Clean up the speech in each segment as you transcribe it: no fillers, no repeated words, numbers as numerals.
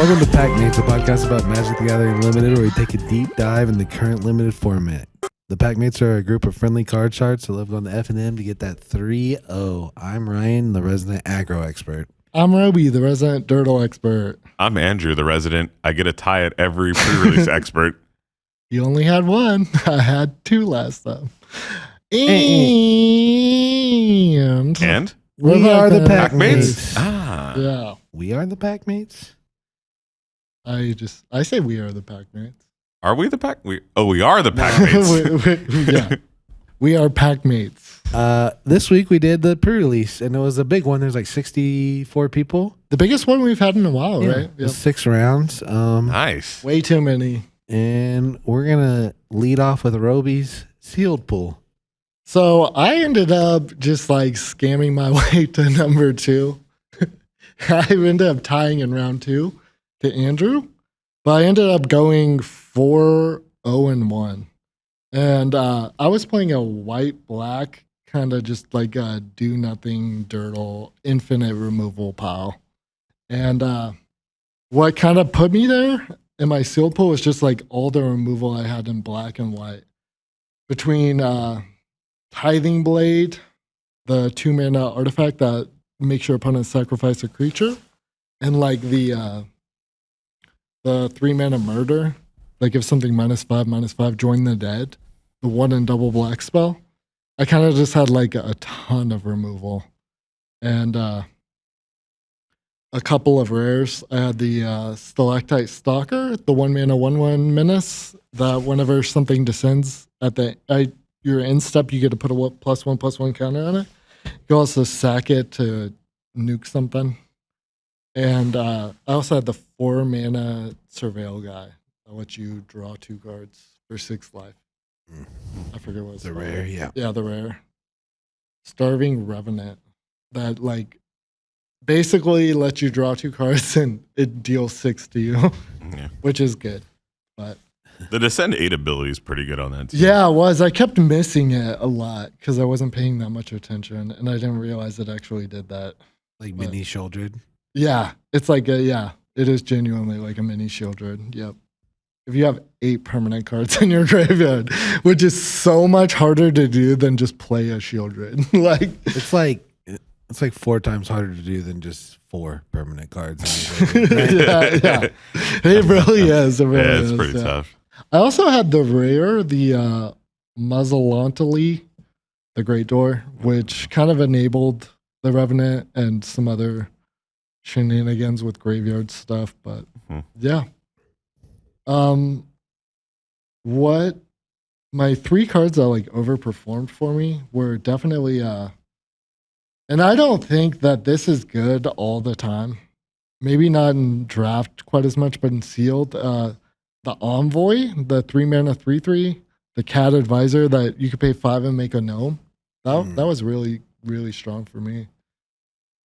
Welcome to Packmates, a podcast about Magic the Gathering Limited, where we take a deep dive in the current limited format. The Packmates are a group of friendly card sharks who love going to F&M to get that 3-0. I'm Ryan, the resident aggro expert. I'm Roby, the resident Dirtle expert. I'm Andrew, the resident I get a tie at every pre-release expert. You only had one. I had two last time. And we are the Packmates. Yeah. We are the Packmates. I say we are the Packmates. Are we the pack? We are the Packmates. Yeah. We are Packmates. This week we did the pre-release, and it was a big one. There's like 64 people. The biggest one we've had in a while, right? Yep. 6 rounds. Nice. Way too many. And we're going to lead off with Roby's sealed pool. So I ended up just like scamming my way to number 2. I ended up tying in round 2 to Andrew, but I ended up going 4-0-1. And I was playing a white-black, kind of just like a do-nothing, dirtle, infinite removal pile. And what kind of put me there in my sealed pool was just like all the removal I had in black and white. Between Tithing Blade, the 2-mana artifact that makes your opponent sacrifice a creature, and like the 3-mana murder, like if something -5/-5 join the dead, the 1 and double black spell, I kind of just had like a ton of removal. And a couple of rares. I had the Stalactite Stalker, the 1-mana 1/1 menace, that whenever something descends at your end step, you get to put a +1/+1 counter on it. You also sack it to nuke something. And I also had the 4-mana Surveil guy that lets you draw 2 cards for 6 life. I forget what it's The called. rare, yeah. Yeah, the rare. Starving Revenant. That like basically lets you draw 2 cards and it deals 6 to you, Yeah. which is good. But The Descend 8 ability is pretty good on that too. yeah, it was. I kept missing it a lot because I wasn't paying that much attention, and I didn't realize it actually did that. Like mini shouldered. Yeah, it's like it is genuinely like a mini Shieldred. Yep. If you have 8 permanent cards in your graveyard, which is so much harder to do than just play a Shieldred. Like It's like 4 times harder to do than just 4 permanent cards. yeah. It really is. It really It's is, pretty yeah. tough. I also had the rare, the Muzzalantali, the Great Door, which kind of enabled the Revenant and some other shenanigans with graveyard stuff. But yeah. What my 3 cards that like overperformed for me were definitely and I don't think that this is good all the time. Maybe not in draft quite as much, but in sealed. The Envoy, the 3-mana 3/3, the Cat Advisor that you could pay 5 and make a gnome. That was really, really strong for me.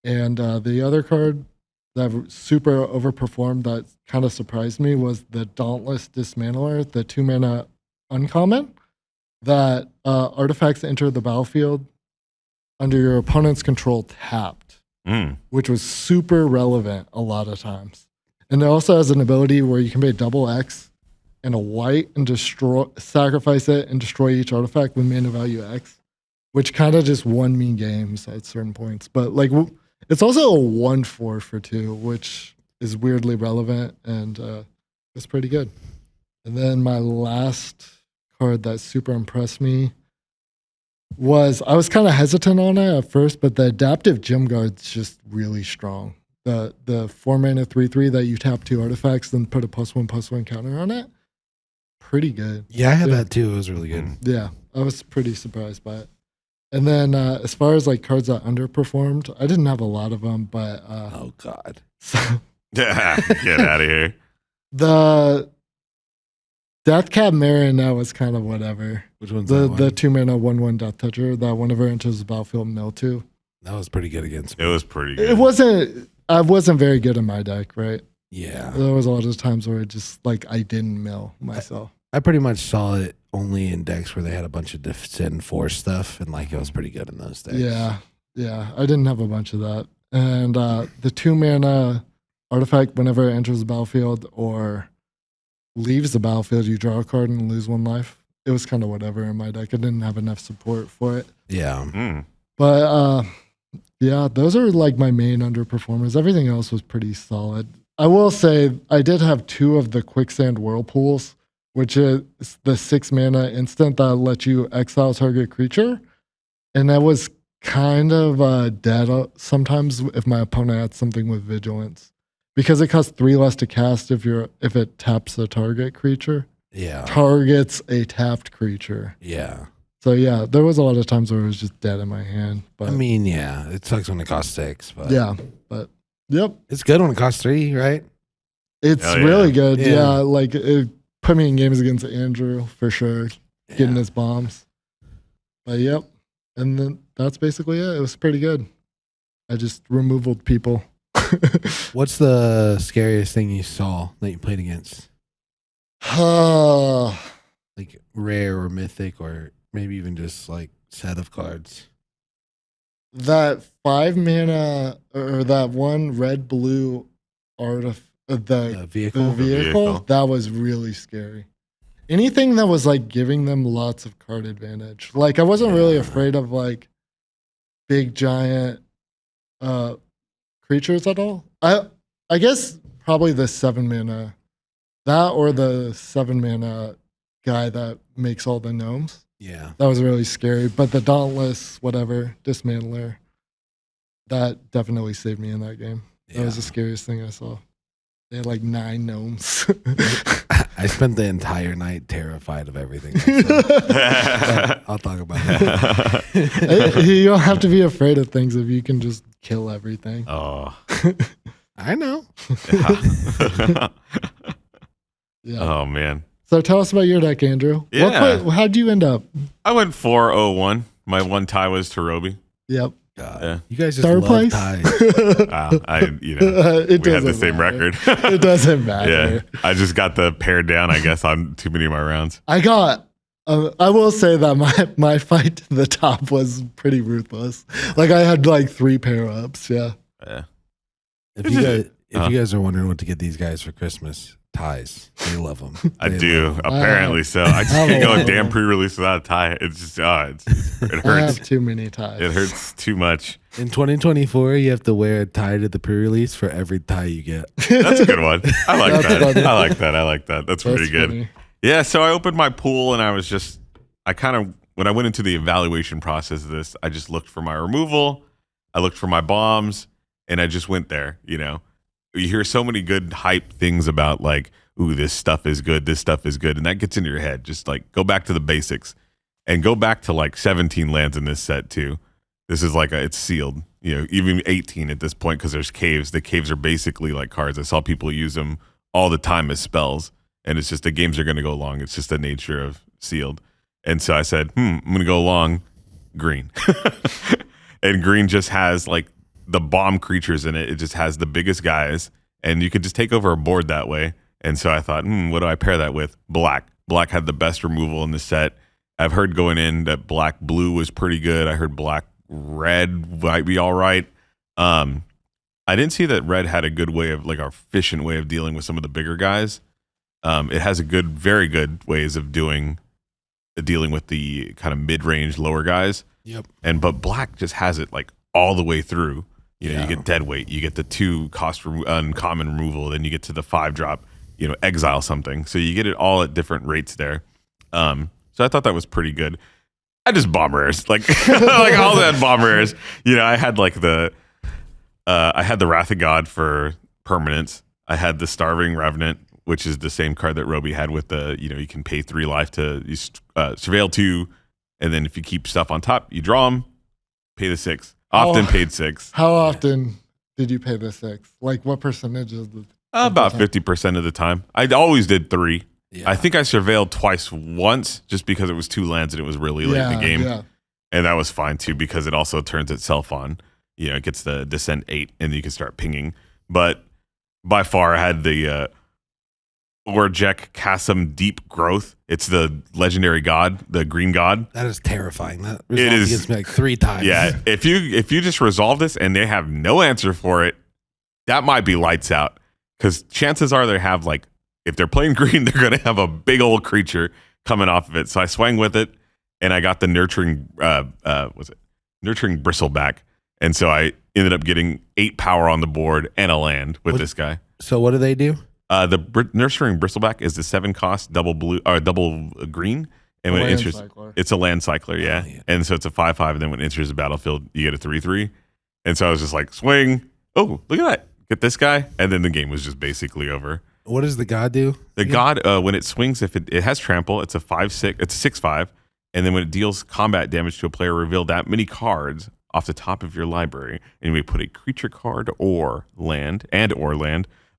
And the other card that super overperformed that kind of surprised me was the Dauntless Dismantler, the 2-mana uncommon that artifacts enter the battlefield under your opponent's control tapped, which was super relevant a lot of times. And it also has an ability where you can pay double X and a white and sacrifice it and destroy each artifact with mana value X, which kind of just won me games at certain points. But like, it's also a 1/4 for 2, which is weirdly relevant, and it's pretty good. And then my last card that super impressed me was, I was kind of hesitant on it at first, but the Adaptive Gemgaurd's just really strong. The 4-mana 3/3 that you tap 2 artifacts, then put a +1/+1 counter on it. Pretty good. Yeah, I had that too. It was really good. Yeah, I was pretty surprised by it. And then as far as like cards that underperformed, I didn't have a lot of them, but Oh God. so Yeah, get out of here. the Deathcap Marionette was kind of whatever. Which one's The that one? 2-mana 1/1 Death Toucher that whenever it enters the battlefield, mill 2. That was pretty good against me. It was pretty good. I wasn't very good in my deck, right? Yeah. There was a lot of times where it just like I didn't mill myself. I pretty much saw it only in decks where they had a bunch of Descend 4 stuff, and like it was pretty good in those decks. Yeah. I didn't have a bunch of that. And the 2-mana artifact, whenever it enters the battlefield or leaves the battlefield, you draw a card and lose 1 life. It was kind of whatever in my deck. I didn't have enough support for it. Yeah. But yeah, those are like my main underperformers. Everything else was pretty solid. I will say I did have 2 of the Quicksand Whirlpools, which is the 6 mana instant that lets you exile target creature. And that was kind of dead sometimes if my opponent had something with Vigilance. Because it costs 3 less to cast if it taps a target creature. Yeah. Targets a tapped creature. Yeah. So yeah, there was a lot of times where it was just dead in my hand. But I mean, yeah, it sucks when it costs 6, but yeah, but yep. it's good when it costs 3, right? It's Oh, yeah. really good. Yeah. Yeah. Like it put me in games against Andrew for sure, getting Yeah. his bombs. But yep. And then that's basically it. It was pretty good. I just removaled people. What's the scariest thing you saw that you played against? Like rare or mythic or maybe even just like set of cards. That 5 mana or that 1 red blue the Vehicle. Vehicle. that was really scary. Anything that was like giving them lots of card advantage. Like I wasn't really Yeah. afraid of like big giant creatures at all. I guess probably the 7 mana, that or the 7 mana guy that makes all the gnomes. Yeah. That was really scary. But the Dauntless, whatever, Dismantler, that definitely saved me in that game. That was the scariest thing I saw. They had like 9 gnomes. I spent the entire night terrified of everything. But I'll talk about it. You don't have to be afraid of things if you can just kill everything. Oh. I know. Yeah. Oh man. So tell us about your deck, Andrew. Yeah. How'd you end up? I went 4-0-1. My one tie was to Roby. Yep. God. Yeah. You guys just Third love place? ties. It we had the doesn't same matter. record. It doesn't matter. Yeah. I just got the pair down, I guess, on too many of my rounds. I got. I will say that my fight to the top was pretty ruthless. Like I had like 3 pair ups. Yeah. Yeah. If you guys are wondering what to get these guys for Christmas, ties. They love them. I do. Apparently so. I just can't go a damn pre-release without a tie. It's just, it I hurts. have too many ties. It hurts too much. In 2024, you have to wear a tie to the pre-release for every tie you get. That's a good one. I like That's that. funny. I like that. That's pretty good. Funny. Yeah, so I opened my pool and when I went into the evaluation process of this, I just looked for my removal, I looked for my bombs, and I just went there, you know. You hear so many good hype things about like, ooh, this stuff is good, and that gets into your head. Just like go back to the basics and go back to like 17 lands in this set too. This is like it's sealed, you know, even 18 at this point because there's caves. The caves are basically like cards. I saw people use them all the time as spells. And it's just the games are going to go long. It's just the nature of sealed. And so I said, I'm going to go long green. And green just has like the bomb creatures in it. It just has the biggest guys. And you could just take over a board that way. And so I thought, what do I pair that with? Black. Black had the best removal in the set. I've heard going in that black blue was pretty good. I heard black red might be all right. I didn't see that red had a good way of like our efficient way of dealing with some of the bigger guys. It has very good ways of dealing with the kind of mid-range lower guys. Yep. But black just has it like all the way through. You know, Yeah. you get dead weight, you get the 2 cost uncommon removal, then you get to the 5 drop, you know, exile something. So you get it all at different rates there. So I thought that was pretty good. I just bomb rares, like like all that bomb rares. You know, I had like I had the Wrath of God for permanence. I had the Starving Revenant, which is the same card that Roby had with the, you know, you can pay 3 life to surveil 2, and then if you keep stuff on top, you draw them, pay the 6. Often paid 6. How often did you pay the 6? Like what percentage is the About 50% of the time. I always did 3. Yeah. I think I surveilled once just because it was 2 lands and it was really late in the game. Yeah. And that was fine too because it also turns itself on. You know, it gets the Descent 8 and you can start pinging. But by far I had the Orjek Chasm Deep Growth. It's the legendary god, the green god. That is terrifying. That It resolved is- against me like 3 times. Yeah, if you just resolve this and they have no answer for it, that might be lights out. because chances are they have like, if they're playing green, they're going to have a big old creature coming off of it. So I swang with it, and I got the nurturing bristleback, and so I ended up getting 8 power on the board and a land with this guy. So what do they do? The nurturing bristleback is the 7 cost double blue or double green, and when it enters, it's a land cycler, yeah. Oh, yeah. And so it's a 5/5, and then when it enters the battlefield, you get a 3/3. And so I was just like, swing. Oh, look at that! Get this guy, and then the game was just basically over. What does the god do? The god, when it swings, if it has trample, it's a 5/6, it's a 6/5, and then when it deals combat damage to a player, reveal that many cards off the top of your library, and we put a creature card or land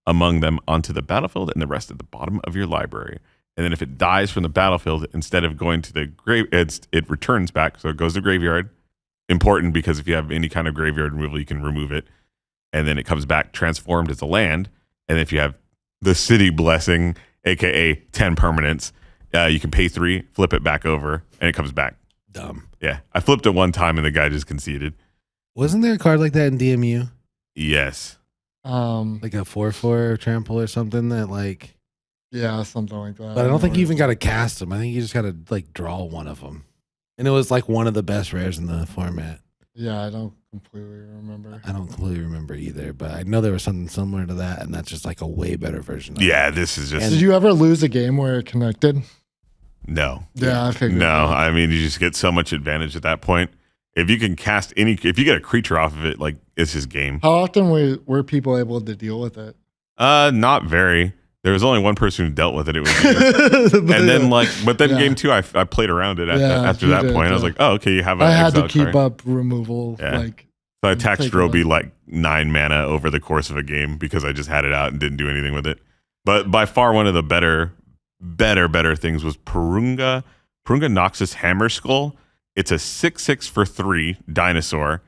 among them onto the battlefield and the rest at the bottom of your library. And then if it dies from the battlefield, instead of going to the grave, it returns back, so it goes to graveyard. Important because if you have any kind of graveyard removal, you can remove it, and then it comes back transformed as a land. And if you have the City Blessing, aka 10 permanents, you can pay 3, flip it back over, and it comes back. Dumb. Yeah, I flipped it one time and the guy just conceded. Wasn't there a card like that in DMU? Yes. Like a 4/4 trample or something that like. Yeah, something like that. But I don't think you even got to cast them. I think you just got to like draw one of them, and it was like one of the best rares in the format. Yeah, I don't completely remember. I don't completely remember either, but I know there was something similar to that, and that's just like a way better version of Yeah, it. this is just. Did you ever lose a game where it connected? No. Yeah, I figured. No, that. I mean, you just get so much advantage at that point. If you can cast if you get a creature off of it, like, it's just game. How often were people able to deal with it? Not very. There was only one person who dealt with it. It was you. And then, game 2, I played around it after that point. I was like, oh, okay, you have I had to keep up removal. Yeah. So I taxed Roby like 9 mana over the course of a game because I just had it out and didn't do anything with it. But by far one of the better things was Purunga Noxus Hammer Skull. It's a 6/6 for 3 dinosaur,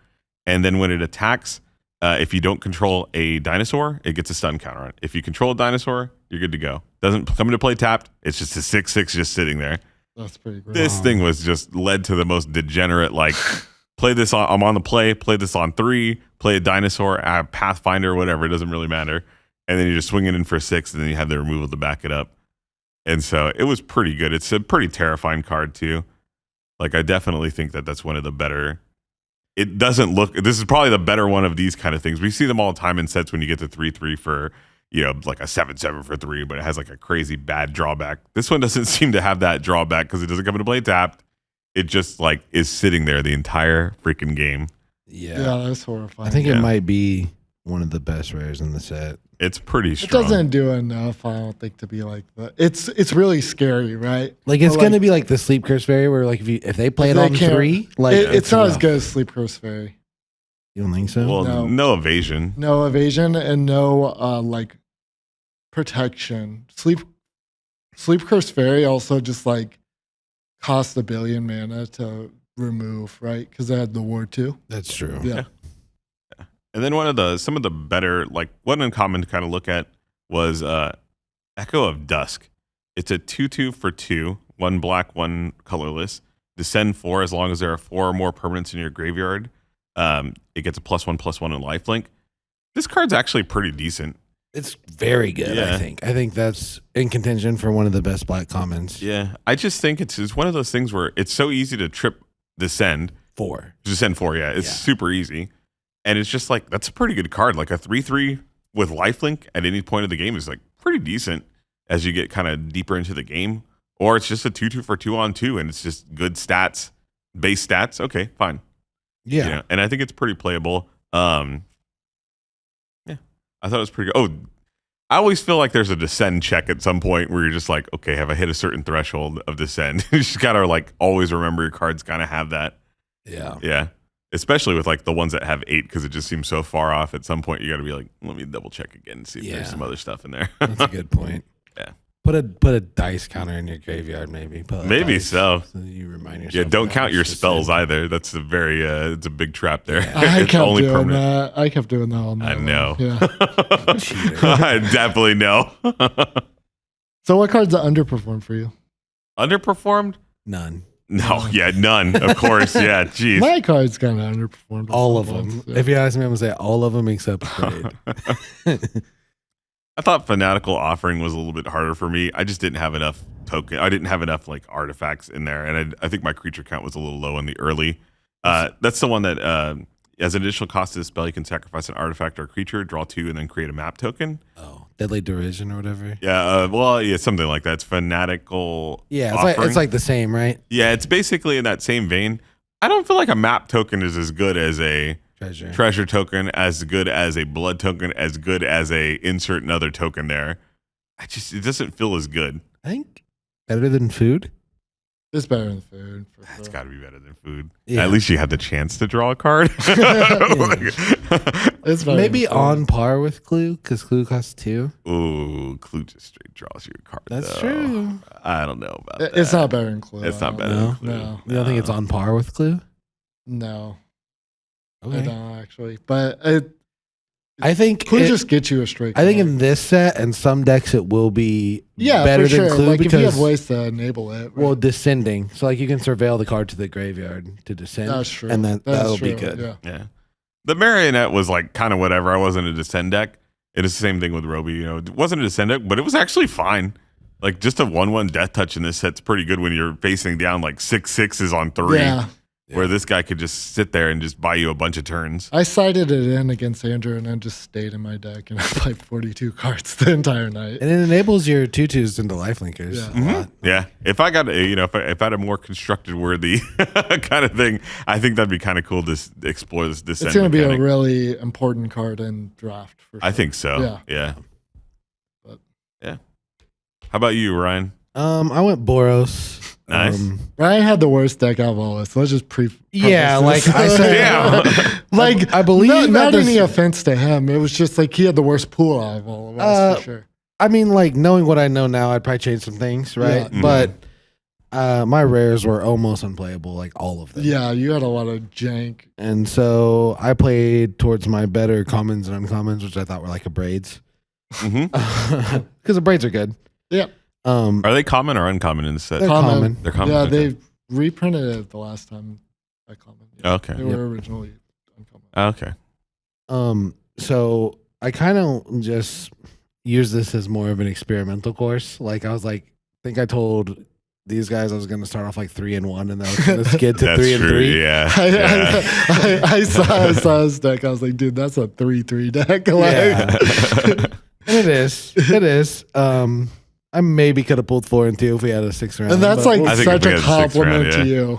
and then when it attacks, if you don't control a dinosaur, it gets a stun counter on it. If you control a dinosaur, you're good to go. Doesn't come into play tapped. It's just a 6/6 just sitting there. That's pretty great. This thing was just led to the most degenerate, like, play this on, I'm on the play this on 3, play a dinosaur, Pathfinder, whatever, it doesn't really matter. And then you just swing it in for 6, and then you have the removal to back it up. And so it was pretty good. It's a pretty terrifying card too. Like, I definitely think that's one of the better. It doesn't look. This is probably the better one of these kind of things. We see them all the time in sets when you get the 3/3 for, like a 7/7 for 3, but it has like a crazy bad drawback. This one doesn't seem to have that drawback because it doesn't come into play tapped. It just like is sitting there the entire freaking game. Yeah, that's horrifying. I think it might be one of the best rares in the set. It's pretty strong. It doesn't do enough, I don't think, to be like that. It's really scary, right? Like, it's going to be like the Sleep Curse Fairy, where like if they play it on 3, like it's not as good as Sleep Curse Fairy. You don't think so? Well, no evasion. No evasion and no like protection. Sleep Curse Fairy also just like cost 1 billion mana to remove, right? Because they had the War 2. That's true. Yeah. And then some of the better, like, one uncommon to kind of look at was Echo of Dusk. It's a 2/2 for 2, 1 black, 1 colorless. Descend 4 as long as there are 4 or more permanents in your graveyard. It gets a +1/+1 in lifelink. This card's actually pretty decent. It's very good, Yeah. I think. I think that's in contention for one of the best black commons. Yeah, I just think it's one of those things where it's so easy to trip Descend. 4. Descend 4, yeah. It's super easy. And it's just like, that's a pretty good card. Like a 3/3 with lifelink at any point of the game is like pretty decent as you get kind of deeper into the game. Or it's just a 2/2 for 2 on 2 and it's just good stats, base stats. Okay, fine. Yeah. And I think it's pretty playable. Yeah, I thought it was pretty good. Oh, I always feel like there's a Descend check at some point where you're just like, okay, have I hit a certain threshold of Descend? You just gotta like always remember your cards kind of have that. Yeah. Yeah. Especially with like the ones that have 8, because it just seems so far off. At some point, you got to be like, let me double check again and see if there's some other stuff in there. That's a good point. Yeah. Put a dice counter in your graveyard, maybe. Maybe so. You remind yourself. Yeah, don't count your spells Descend. either. That's a very it's a big trap there. Yeah. I It's kept only doing permanent. that. I kept doing that all night. I know. Yeah. I definitely know. So what cards are underperformed for you? Underperformed? None. No, yeah, none. Of course, yeah. Jeez. My cards kind of underperformed. All of them. Yeah. If you ask me, I'm going to say all of them except Abrade. I thought Fanatical Offering was a little bit harder for me. I just didn't have enough token. I didn't have enough like artifacts in there, and I think my creature count was a little low in the early. That's the one that as an additional cost to the spell, you can sacrifice an artifact or a creature, draw 2, and then create a map token. Oh, Deadly Derision or whatever. Yeah, well, yeah, something like that. It's Fanatical. Yeah, Offering. it's like the same, right? Yeah, it's basically in that same vein. I don't feel like a map token is as good as a treasure token, as good as a blood token, as good as a insert another token there. It doesn't feel as good. I think better than food. It's better than food. For It's sure. got to be better than food. Yeah. At least you had the chance to draw a card. It's better Maybe than food. on par with Clue, because Clue costs 2. Ooh, Clue just straight draws you a card. That's though. true. I don't know about that. It's not better than Clue. It's not better No. than Clue. No. You don't think it's on par with Clue? No, I Okay. don't actually. But I think Clue just gets you a straight. I think card. in this set and some decks it will be better for than sure. Clue Like if you have because ways to enable it. Right? well, descending. So like you can surveil the card to the graveyard to descend. that's true. And that'll true. be good. Yeah. Yeah. The Marionette was like kind of whatever. I wasn't a descend deck. It is the same thing with Roby. You know, it wasn't a descend deck, but it was actually fine. Like just a 1/1 death touch in this set's pretty good when you're facing down like 6/6s on 3. Yeah. Where this guy could just sit there and just buy you a bunch of turns. I sided it in against Andrew and then just stayed in my deck and I played 42 cards the entire night. And it enables your 2/2s into lifelinkers. Yeah. A lot. Yeah, if I got if I had a more constructed worthy kind of thing, I think that'd be kind of cool to explore this descent. It's going to be mechanic. a really important card in draft. For sure. I think so. Yeah. Yeah. But- Yeah. How about you, Ryan? I went Boros. Nice. Ryan had the worst deck out of all of us. Let's just Yeah, like I said, Damn. like I believe not that any this- offense to him. It was just like he had the worst pool out of all of us for sure. I mean, like knowing what I know now, I'd probably change some things, right? Yeah. But my rares were almost unplayable, like all of them. Yeah, you had a lot of jank. And so I played towards my better commons and uncommons, which I thought were like Abrades. hmm Because Abrades are good. Yeah. Are they common or uncommon in the set? They're common. They're common. Yeah, okay. they reprinted it the last time I commented. Okay. They were originally uncommon. Okay. So I kind of just use this as more of an experimental course. Like I was like, I think I told these guys I was going to start off like 3-1, and then I was going to skid to That's 3-3. true. Yeah. Yeah. I saw his deck. I was like, dude, that's a 3-3 deck. Like, Yeah. And it is. It is. I maybe could have pulled 4 and 2 if we had a 6 round. and that's but like I think such if we a had 6 round, compliment to you.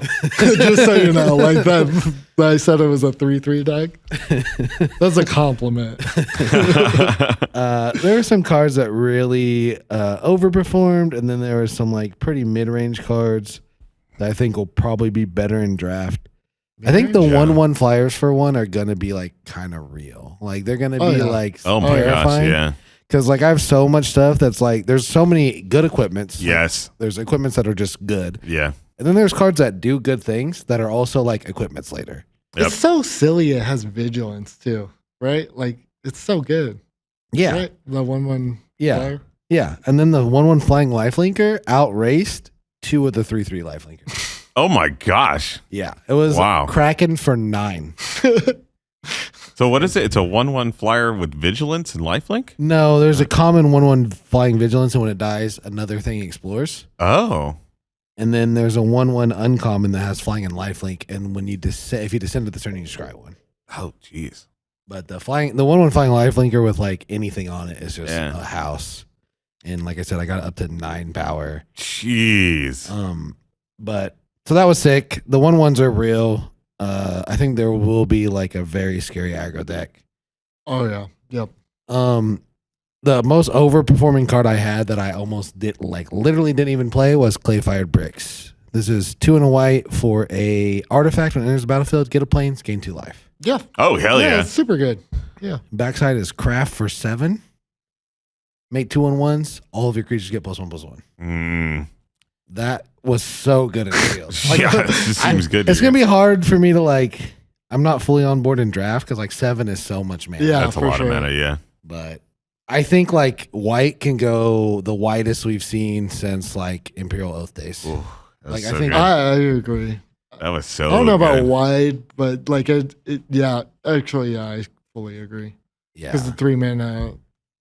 Just so you know, like that. I said it was a 3-3 deck. That's a compliment. there were some cards that really overperformed, and then there were some like pretty mid-range cards that I think will probably be better in draft. I think the Yeah. 1/1 flyers for one are gonna be like kind of real. Like they're gonna be yeah. like Oh my gosh. terrifying. Yeah. Because like I have so much stuff that's like there's so many good equipments. Yes. There's equipments that are just good, Yeah. and then there's cards that do good things that are also like equipments later. Yep. It's so silly. It has vigilance too, right? Like it's so good. Yeah, Right? The 1/1. yeah, player. yeah. And then the 1/1 flying lifelinker outraced 2 of the 3/3 lifelinkers. Oh my gosh. Yeah, it was Wow. Kraken for 9. So what is it? It's a 1/1 flyer with vigilance and lifelink? No, there's a common 1/1 flying vigilance, and when it dies, another thing explores. Oh. And then there's a 1/1 uncommon that has flying and lifelink, and when you if you descend to the turn, you scry 1. Oh jeez. But the 1/1 flying lifelinker with like anything on it is just Yeah. a house. And like I said, I got it up to 9 power. Jeez. But so that was sick. The 1/1s are real. I think there will be like a very scary aggro deck. Oh yeah. Yep. The most overperforming card I had that I almost literally didn't even play was Clay Fired Bricks. This is 2 and a white for a artifact. When it enters the battlefield, get a plains, gain 2 life. Yeah. Oh hell yeah. It's super good. Yeah. Backside is Craft for 7. Make 2/1s. All of your creatures get +1/+1. That was so good in the field. Yeah, it just seems good. It's gonna be hard for me to like. I'm not fully on board in draft because like 7 is so much mana. Yeah. That's a for lot sure. of mana, yeah. But I think like white can go the whitest we've seen since like Imperial Oath days. Ooh, that was Like, I so think- good. I agree. That was so I don't know about good. wide, but like yeah, actually, yeah, I fully agree Yeah, because the 3 mana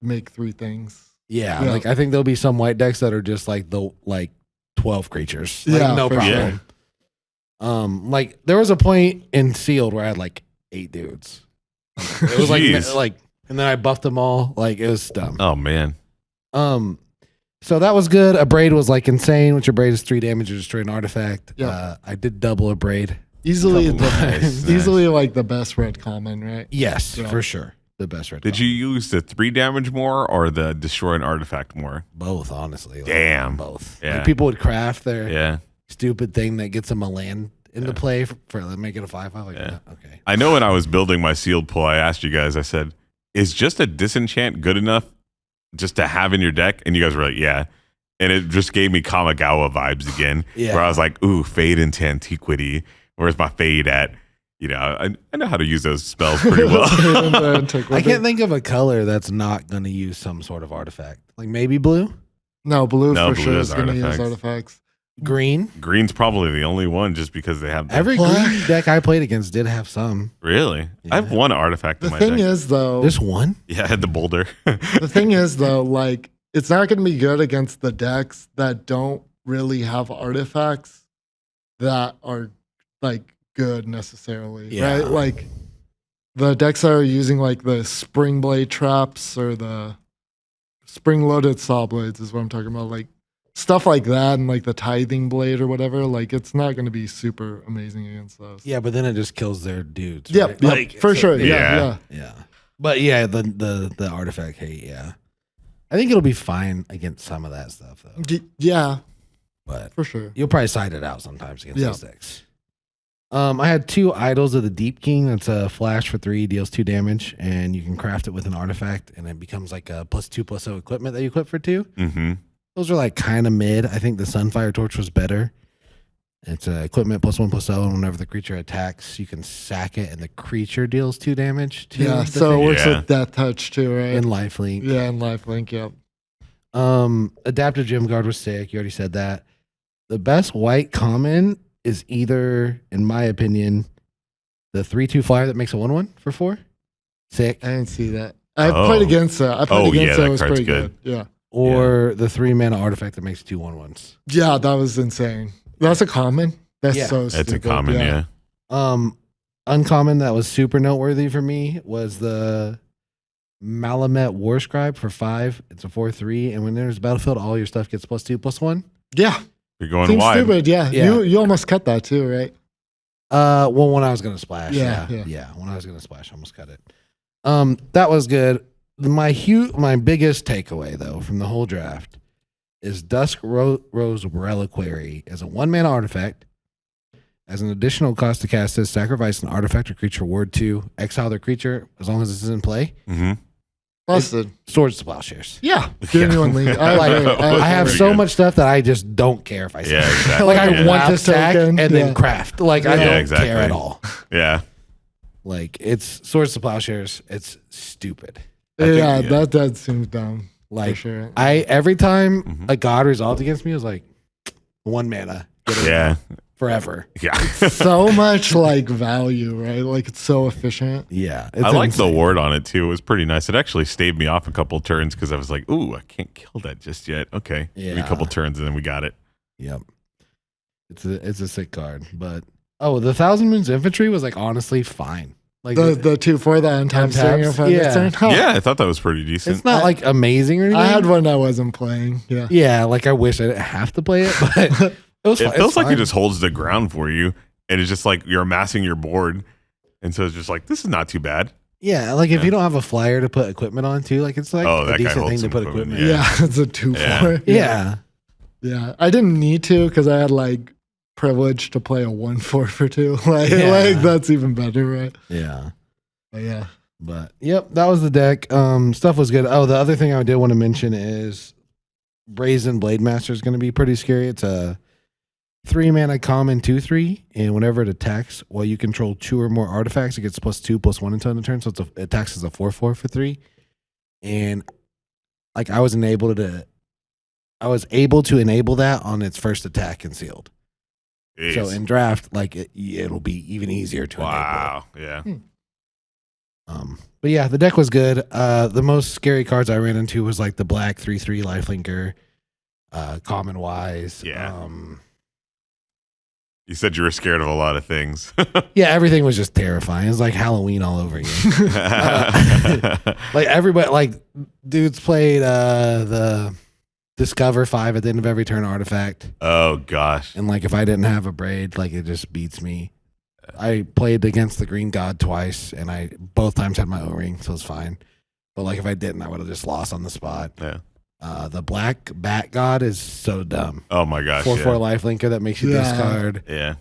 make 3 things. Yeah, Yeah. like I think there'll be some white decks that are just like 12 creatures. Like, Yeah, no for problem. Like there was a point in sealed where I had like 8 dudes. It was Jeez. like, and then I buffed them all. Like it was dumb. Oh man. So that was good. Abrade was like insane, which Abrade is 3 damage to destroy an artifact. Yep. I did double Abrade. Easily Nice. easily like the best red common, right? Yes, Yeah. for sure. The best red. Did you use the 3 damage more or the destroy an artifact more? Both, honestly. Like, Damn. both. Yeah. Like, people would craft their Yeah. stupid thing that gets them a land into Yeah. play for make it a 5/5. Like, Yeah. okay. I know when I was building my sealed pull, I asked you guys, I said, is just a disenchant good enough just to have in your deck? And you guys were like, yeah. And it just gave me Kamigawa vibes again, Yeah. where I was like, ooh, fade into antiquity. Where's my fade at? You know, I know how to use those spells pretty well. I can't think of a color that's not going to use some sort of artifact. Like maybe blue, No, blue No, for blue sure has is going to use artifacts. artifacts. green. Green's probably the only one just because they have the, Every Black. green deck I played against did have some. Really? I have Yeah. one artifact The in my thing deck. is, though, Just one? Yeah, I had the boulder. the thing is, though, like it's not going to be good against the decks that don't really have artifacts that are like good necessarily, Yeah. right? Like the decks that are using like the spring blade traps or the spring loaded saw blades is what I'm talking about. Like stuff like that and like the tithing blade or whatever. Like it's not going to be super amazing against those. Yeah, but then it just kills their dudes. Yep, right? yep, Like, for so- sure. Yeah. Yeah. Yeah. But yeah, the artifact hate, yeah. I think it'll be fine against some of that stuff though. Yeah, But for sure. you'll probably side it out sometimes against Yeah. those decks. I had 2 Idols of the Deep King. That's a flash for 3, deals 2 damage, and you can craft it with an artifact, and it becomes like a +2/+0 equipment that you equip for 2. Mm-hmm. Those are like kind of mid. I think the Sunfire Torch was better. It's a equipment +1/+0, and whenever the creature attacks, you can sack it, and the creature deals 2 damage to Yeah, the so it thing. works Yeah. with Death Touch too, right? And lifelink. Yeah, and lifelink. Yep. Adaptive Gemgaurd was sick. You already said that. The best white common is either, in my opinion, the 3/2 flyer that makes a 1/1 for 4. Sick. I didn't see that. I Oh. played against that. I played Oh, yeah, against that it. It was card's pretty good. good. Yeah. Or the 3 mana artifact that makes 2 1/1s. Yeah, that was insane. That's a common. That's Yeah. so That's stupid. a common, yeah. Uncommon that was super noteworthy for me was the Malamet War Scribe for 5. It's a 4/3, and when there's a battlefield, all your stuff gets +2/+1. Yeah. You're going Seems wide. stupid. Yeah. Yeah. You almost cut that too, right? Well, when I was gonna splash, Yeah, yeah, when I was gonna splash, I almost cut it. That was good. My biggest takeaway though from the whole draft is Dusk Rose Reliquary as a 1-mana artifact. As an additional cost to cast this, sacrifice an artifact or creature ward 2, exile their creature as long as this is in play. Mm-hmm. Busted. Swords to Plowshares. Yeah. Genuinely. I have Pretty so good. much stuff that I just don't care if I Yeah, sack. exactly. Like I Yeah. want to Draft stack token, and yeah. then craft. Like I Yeah, don't exactly. care at all. Yeah. Like it's Swords to Plowshares. It's stupid. Yeah, yeah. that does seem dumb. For Like sure. every time Mhm. a god resolved against me, I was like 1 mana. Get it Yeah. forever. Yeah. So much like value, right? Like it's so efficient. Yeah. It's I like the insane. ward on it too. It was pretty nice. It actually staved me off a couple of turns because I was like, ooh, I can't kill that just yet. Okay. Maybe Yeah. a couple turns and then we got it. Yep. It's a sick card. But the Thousand Moons Infantry was like honestly fine. Like The 2/4 that untaps during Untaps? your Yeah. turn. Huh. Yeah, I thought that was pretty decent. it's not like amazing or anything. I had one I wasn't playing. Yeah. Yeah, like I wish I didn't have to play it, but it was It fine. feels It's like fine. it just holds the ground for you. And it's just like you're amassing your board. And so it's just like, this is not too bad. Yeah, like if Yeah. you don't have a flyer to put equipment on too, like it's like Oh, a that guy decent holds thing to some put equipment, equipment. Yeah. It's a 2/4. Yeah. Yeah. I didn't need to because I had like privilege to play a 1/4 for 2. Like, Yeah. like that's even better, right? Yeah. But yeah. But yep, that was the deck. Stuff was good. Oh, the other thing I did want to mention is Brazen Blade Master is going to be pretty scary. It's a 3-mana common 2/3, and whenever it attacks, while you control 2 or more artifacts, it gets +2/+1 until end of turn. So it attacks as a 4/4 for 3. And like I was able to enable that on its first attack in sealed. Jeez. So in draft, like it'll be even easier to enable. Wow. Yeah. But yeah, the deck was good. The most scary cards I ran into was like the black 3/3 lifelinker, common wise. Yeah. You said you were scared of a lot of things. Yeah, everything was just terrifying. It was like Halloween all over again. Like everybody, like dudes played the Discover 5 at the end of every turn artifact. Oh gosh. And like if I didn't have Abrade, like it just beats me. I played against the Green God twice, and I both times had my O-ring, so it's fine. But like if I didn't, I would have just lost on the spot. Yeah. The Black Bat God is so dumb. Oh my gosh. 4/4 lifelinker that makes you discard. Yeah.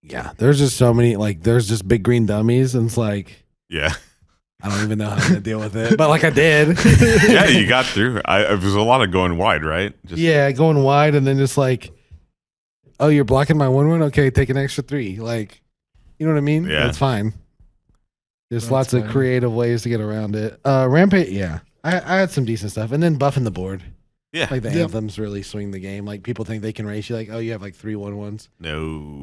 Yeah. There's just so many. Like there's just big green dummies, and it's like Yeah. I don't even know how to deal with it, but like I did. Yeah, you got through. It was a lot of going wide, right? Just, yeah, going wide, and then just like, oh, you're blocking my 1/1. Okay, take an extra 3. Like, you know what I mean? Yeah. That's fine. There's That's lots of fine. creative ways to get around it. Rampage, yeah. I had some decent stuff. And then buffing the board. Yeah. Like the Yep. anthems really swing the game. Like people think they can race you like, oh, you have like 3 1/1s. No.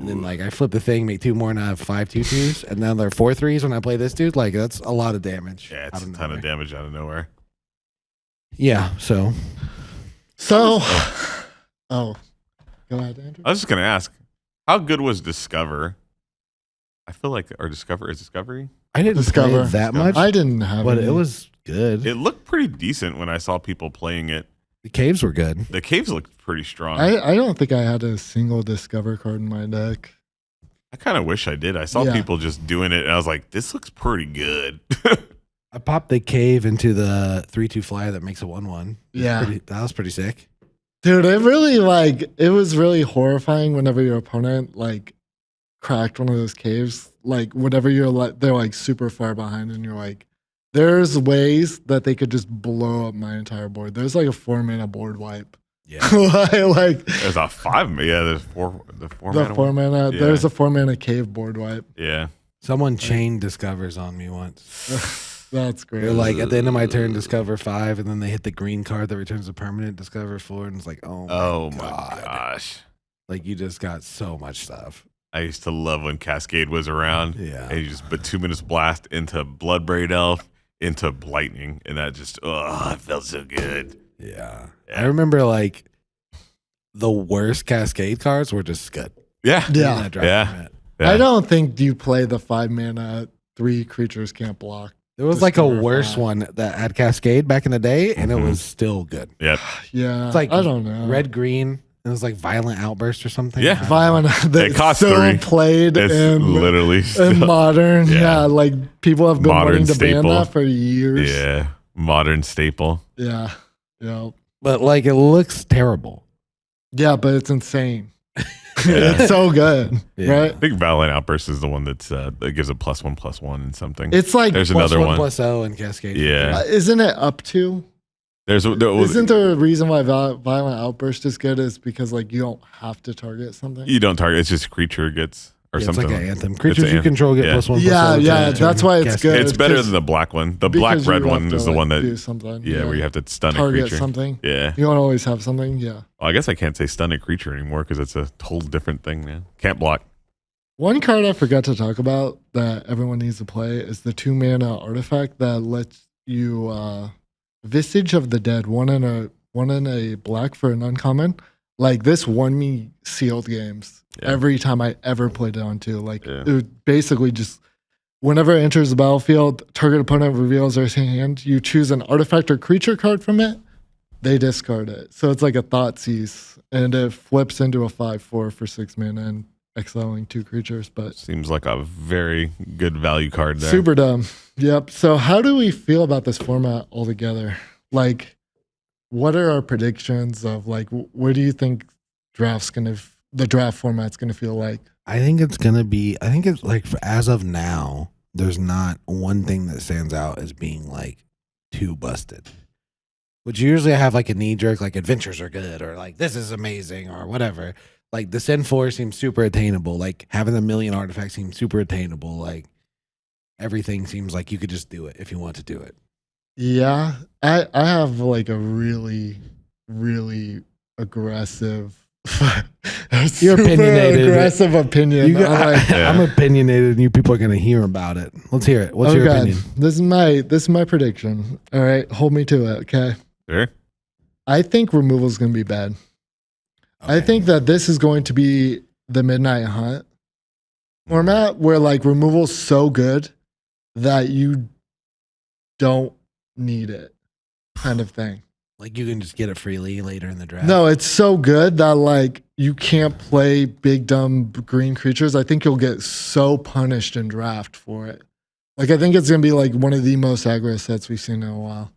And then like I flip the thing, make 2 more, and I have 5 2/2s. And now they're 4 3s when I play this dude. Like that's a lot of damage. Yeah, it's out a of ton of nowhere. damage out of nowhere. Yeah, so So, go ahead, Andrew. I was just gonna ask, how good was Discover? I feel like our Discovery. I didn't Discover. play that much, I didn't have but any. it was good. It looked pretty decent when I saw people playing it. The caves were good. The caves looked pretty strong. I don't think I had a single Discover card in my deck. I kind of wish I did. I saw Yeah. people just doing it, and I was like, "This looks pretty good." I popped the cave into the 3/2 flyer that makes a 1/1. Yeah. That was pretty sick. Dude, it was really horrifying whenever your opponent like cracked one of those caves. Like whenever you're like they're like super far behind and you're like, there's ways that they could just blow up my entire board. There's like a 4-mana board wipe. Yeah. like There's a 5. Yeah, there's 4. The 4 the mana 4 one. mana. Yeah. There's a 4-mana cave board wipe. Yeah. Someone chain discovers on me once. That's great. They're like, at the end of my turn, discover 5, and then they hit the green card that returns a permanent, discover 4, and it's like, oh my God. Gosh. Like, you just got so much stuff. I used to love when Cascade was around. Yeah. And you just put 2 minutes blast into Bloodbraid Elf into Lightning, and that just it felt so good. Yeah. Yeah. I remember, like, the worst Cascade cards were just good. Yeah. Yeah. In that draft Yeah. format. Yeah. I don't think you play the 5-mana 3 creatures can't block. There was like a Discover worse 5. one that had Cascade back in the day, and it Mhm. was still good. Yep. Yeah. It's like I don't know. Red green. It was like Violent Outburst or something. Yeah. I don't know. Violent that costs still 3. played It's in literally still, in modern. Yeah. Yeah. Like people have been Modern wanting to ban staple. that for years. yeah, modern staple. Yeah. Yeah. But like, it looks terrible. Yeah, but it's insane. Yeah. It's so good. Yeah. Right? I think Valiant Outburst is the one that gives a +1/+1 and something. It's like There's Plus another 1 one. plus O and Cascade. Yeah. isn't it up to? Isn't there a reason why Violent Outburst is good is because like you don't have to target something? You don't target. It's just creature gets or Yeah, it's something. like an anthem. Creatures an you control get yeah. plus 1 plus Yeah, O. yeah, to that's turn. why it's Cascade. good. It's better because- than the black one. The because black you red have one to, is the like, one that do something. yeah, where you have to stun a target creature. something. Yeah. You don't always have something. Yeah. Well, I guess I can't say stun a creature anymore because it's a whole different thing now. Can't block. One card I forgot to talk about that everyone needs to play is the 2-mana artifact that lets you Visage of the Dead, one in a black for an uncommon. Like this won me sealed games Yeah. every time I ever played it on 2. Like Yeah. it would basically just whenever it enters the battlefield, target opponent reveals their hand. You choose an artifact or creature card from it. They discard it. So it's like a Thoughtseize, and it flips into a 5/4 for 6 mana and exiling 2 creatures. But Seems like a very good value card there. super dumb. Yep. So how do we feel about this format altogether? Like, what are our predictions of like what do you think the draft format's gonna feel like? I think it's like as of now, there's not one thing that stands out as being like too busted. Which usually I have like a knee jerk, like adventures are good or like this is amazing or whatever. Like the Sin 4 seems super attainable. Like having 1,000,000 artifacts seems super attainable. Like everything seems like you could just do it if you want to do it. Yeah, I have like a really, really aggressive You're Super opinionated. aggressive opinion. I'm opinionated, and you people are going to hear about it. Let's hear it. What's your opinion? This is my prediction. All right, hold me to it. Okay. Sure. I think removal is going to be bad. I think that this is going to be the Midnight Hunt format where like removal is so good that you don't need it, kind of thing. Like you can just get it freely later in the draft. No, it's so good that like you can't play big dumb green creatures. I think you'll get so punished in draft for it. Like I think it's gonna be like one of the most aggro sets we've seen in a while.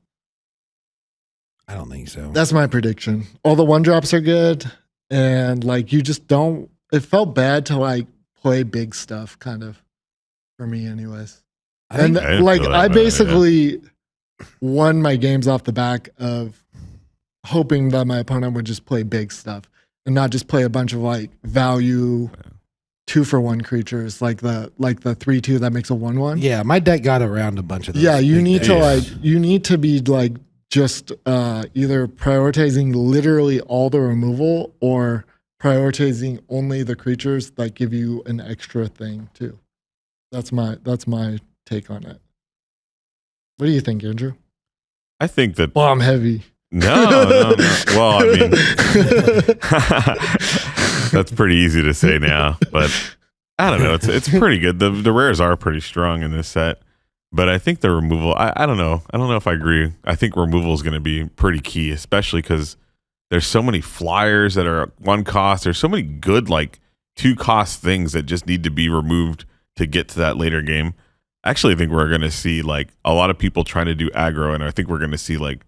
I don't think so. That's my prediction. All the 1-drops are good, and like you just don't. It felt bad to like play big stuff, kind of, for me, anyways. And like I basically won my games off the back of hoping that my opponent would just play big stuff and not just play a bunch of like value 2-for-1 creatures like the 3/2 that makes a 1/1. Yeah, my deck got around a bunch of those. Yeah, you need to be like just either prioritizing literally all the removal or prioritizing only the creatures that give you an extra thing too. That's my take on it. What do you think, Andrew? I think that bomb heavy. No. Well, I mean, that's pretty easy to say now, but I don't know. It's pretty good. The rares are pretty strong in this set, but I think the removal. I don't know. I don't know if I agree. I think removal is going to be pretty key, especially because there's so many flyers that are 1 cost. There's so many good like 2 cost things that just need to be removed to get to that later game. Actually, I think we're going to see like a lot of people trying to do aggro, and I think we're going to see like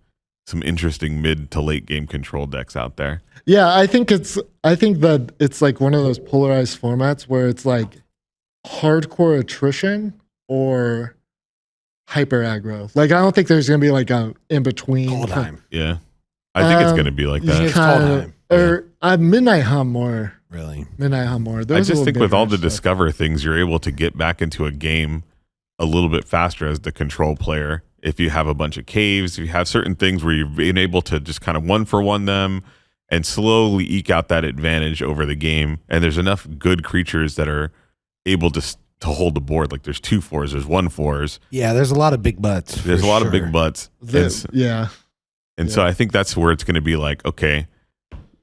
some interesting mid to late game control decks out there. Yeah, I think that it's like one of those polarized formats where it's like hardcore attrition or hyper aggro. Like I don't think there's gonna be like a in between. Call time. Yeah, I think it's gonna be like that. It's call time. Or Midnight Hunt more. Really, Midnight Hunt more. I just think with all the Discover things, you're able to get back into a game a little bit faster as the control player. If you have a bunch of caves, if you have certain things where you've been able to just kind of 1-for-1 them and slowly eke out that advantage over the game. And there's enough good creatures that are able to hold the board. Like there's 2/4s, there's 1/4s. Yeah, there's a lot of big butts. There's a lot of big butts. Yeah. And so I think that's where it's going to be like, okay,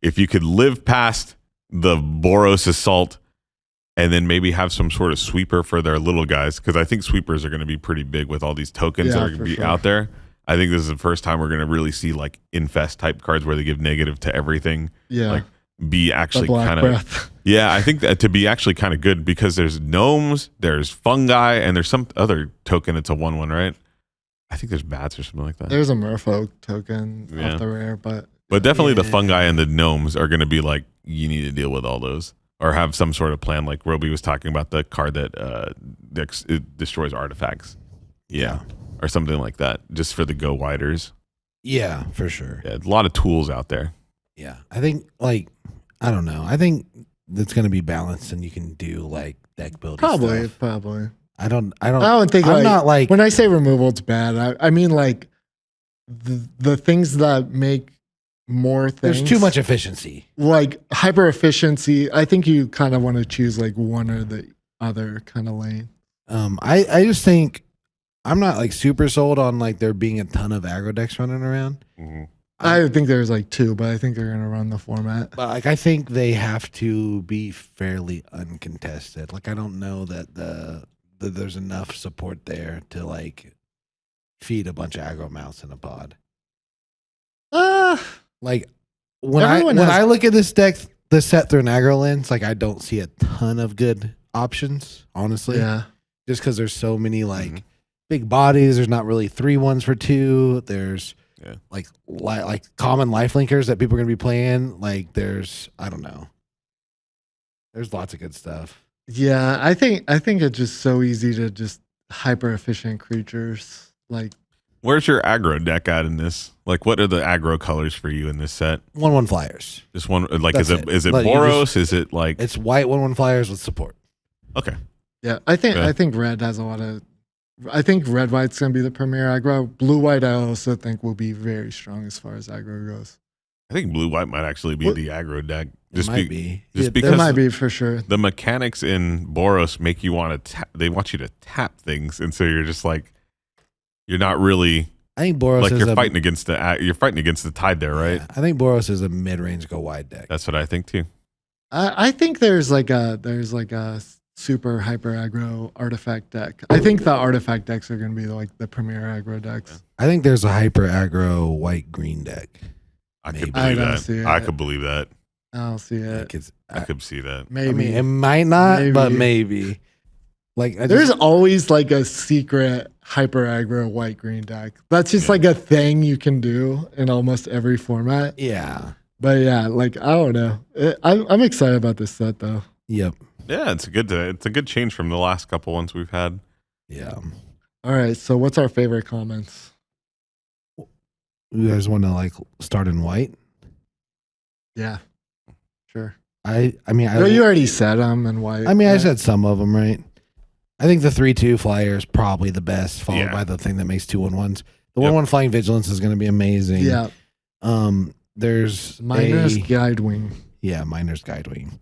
if you could live past the Boros Assault and then maybe have some sort of sweeper for their little guys, because I think sweepers are going to be pretty big with all these tokens that are going to be out there. I think this is the first time we're going to really see like infest type cards where they give negative to everything. Yeah. Like be actually kind of. Yeah, I think that to be actually kind of good because there's gnomes, there's fungi, and there's some other token. It's a 1/1, right? I think there's bats or something like that. There's a merfolk token off the rare, but definitely the fungi and the gnomes are going to be like, you need to deal with all those. Or have some sort of plan, like Roby was talking about the card that it destroys artifacts. Yeah. Or something like that, just for the go widers. Yeah, for sure. Yeah, a lot of tools out there. Yeah. I think, like, I don't know. I think it's going to be balanced and you can do, like, deck building Probably. I don't think I'm not like. When I say removal, it's bad. I mean, like, the things that make more things. There's too much efficiency. Like hyper efficiency. I think you kind of want to choose like one or the other kind of lane. I just think I'm not like super sold on like there being a ton of aggro decks running around. Mm-hmm. I think there's like 2, but I think they're gonna run the format. But like I think they have to be fairly uncontested. Like I don't know that that there's enough support there to like feed a bunch of aggro mouse in a pod. Like when I look at this deck, the set through an aggro lens, like I don't see a ton of good options, honestly. Yeah. Just because there's so many like big bodies. There's not really 3/1s for 2. There's like common lifelinkers that people are gonna be playing. Like there's I don't know. There's lots of good stuff. Yeah, I think it's just so easy to just hyper efficient creatures like. Where's your aggro deck at in this? Like, what are the aggro colors for you in this set? 1/1 flyers. Just one. Like, That's is it Boros? Is it like it's white 1/1 flyers with support? Okay. Yeah, I think red has a lot of. I think red white's gonna be the premier aggro. Blue white, I also think will be very strong as far as aggro goes. I think blue white might actually be the aggro deck. It might be. Just There because might be for sure. the mechanics in Boros make you want to they want you to tap things, and so you're just like you're not really I think Boros like is you're fighting against the tide there, right? Yeah, I think Boros is a mid-range go wide deck. That's what I think too. I think there's like a super hyper aggro artifact deck. I think the artifact decks are going to be like the premier aggro decks. I think there's a hyper aggro white green deck. I Maybe. could I believe don't see that. it. I could believe that. I don't see it. Like it's, I could see that. Maybe. I mean, it might not, but maybe. Like There's always like a secret hyper aggro white green deck. That's just like a thing you can do in almost every format. yeah. But yeah, like I don't know. I'm excited about this set though. Yep. Yeah, it's a good change from the last couple ones we've had. Yeah. All right, so what's our favorite comments? You guys want to like start in white? Yeah, sure. I mean, No, you already said them and white. I mean, I right? said some of them, right? I think the 3/2 flyer is probably the best, followed Yeah. by the thing that makes 2/1s. The Yep. 1/1 flying vigilance is going to be amazing. Yeah, There's Miner's a Guide Wing. Miner's Guidewing.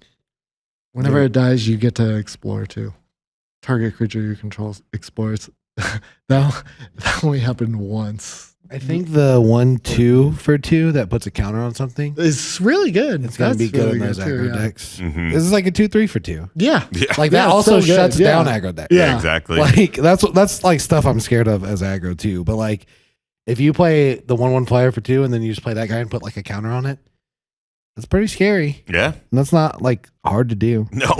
Whenever it dies, you get to explore too. Target creature you control explores. that only happened once. I think the 1/2 for 2 that puts a counter on something. It's really good. It's gonna be good really in those aggro yeah. decks. Mhm. This is like a 2/3 for 2. Yeah, Yeah. Like Yeah, that also so good. shuts Yeah. down aggro decks. Yeah, Yeah. exactly. Like that's like stuff I'm scared of as aggro too. But like if you play the 1/1 flyer for 2 and then you just play that guy and put like a counter on it, that's pretty scary. Yeah. And that's not like hard to do. No.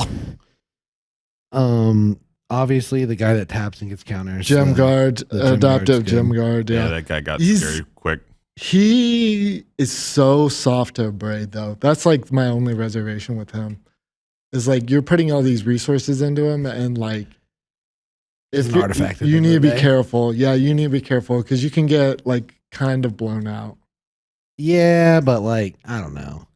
Obviously the guy that taps and gets counters. Gemgaurd, the Gemgaurd's adaptive good. Gemgaurd. Yeah, Yeah. that guy got He's- scary quick. He is so soft to Abrade though. That's like my only reservation with him. Is like you're putting all these resources into him and like He's an artifact at the you end need to of the be day. careful. Yeah, you need to be careful because you can get like kind of blown out. Yeah, but like I don't know.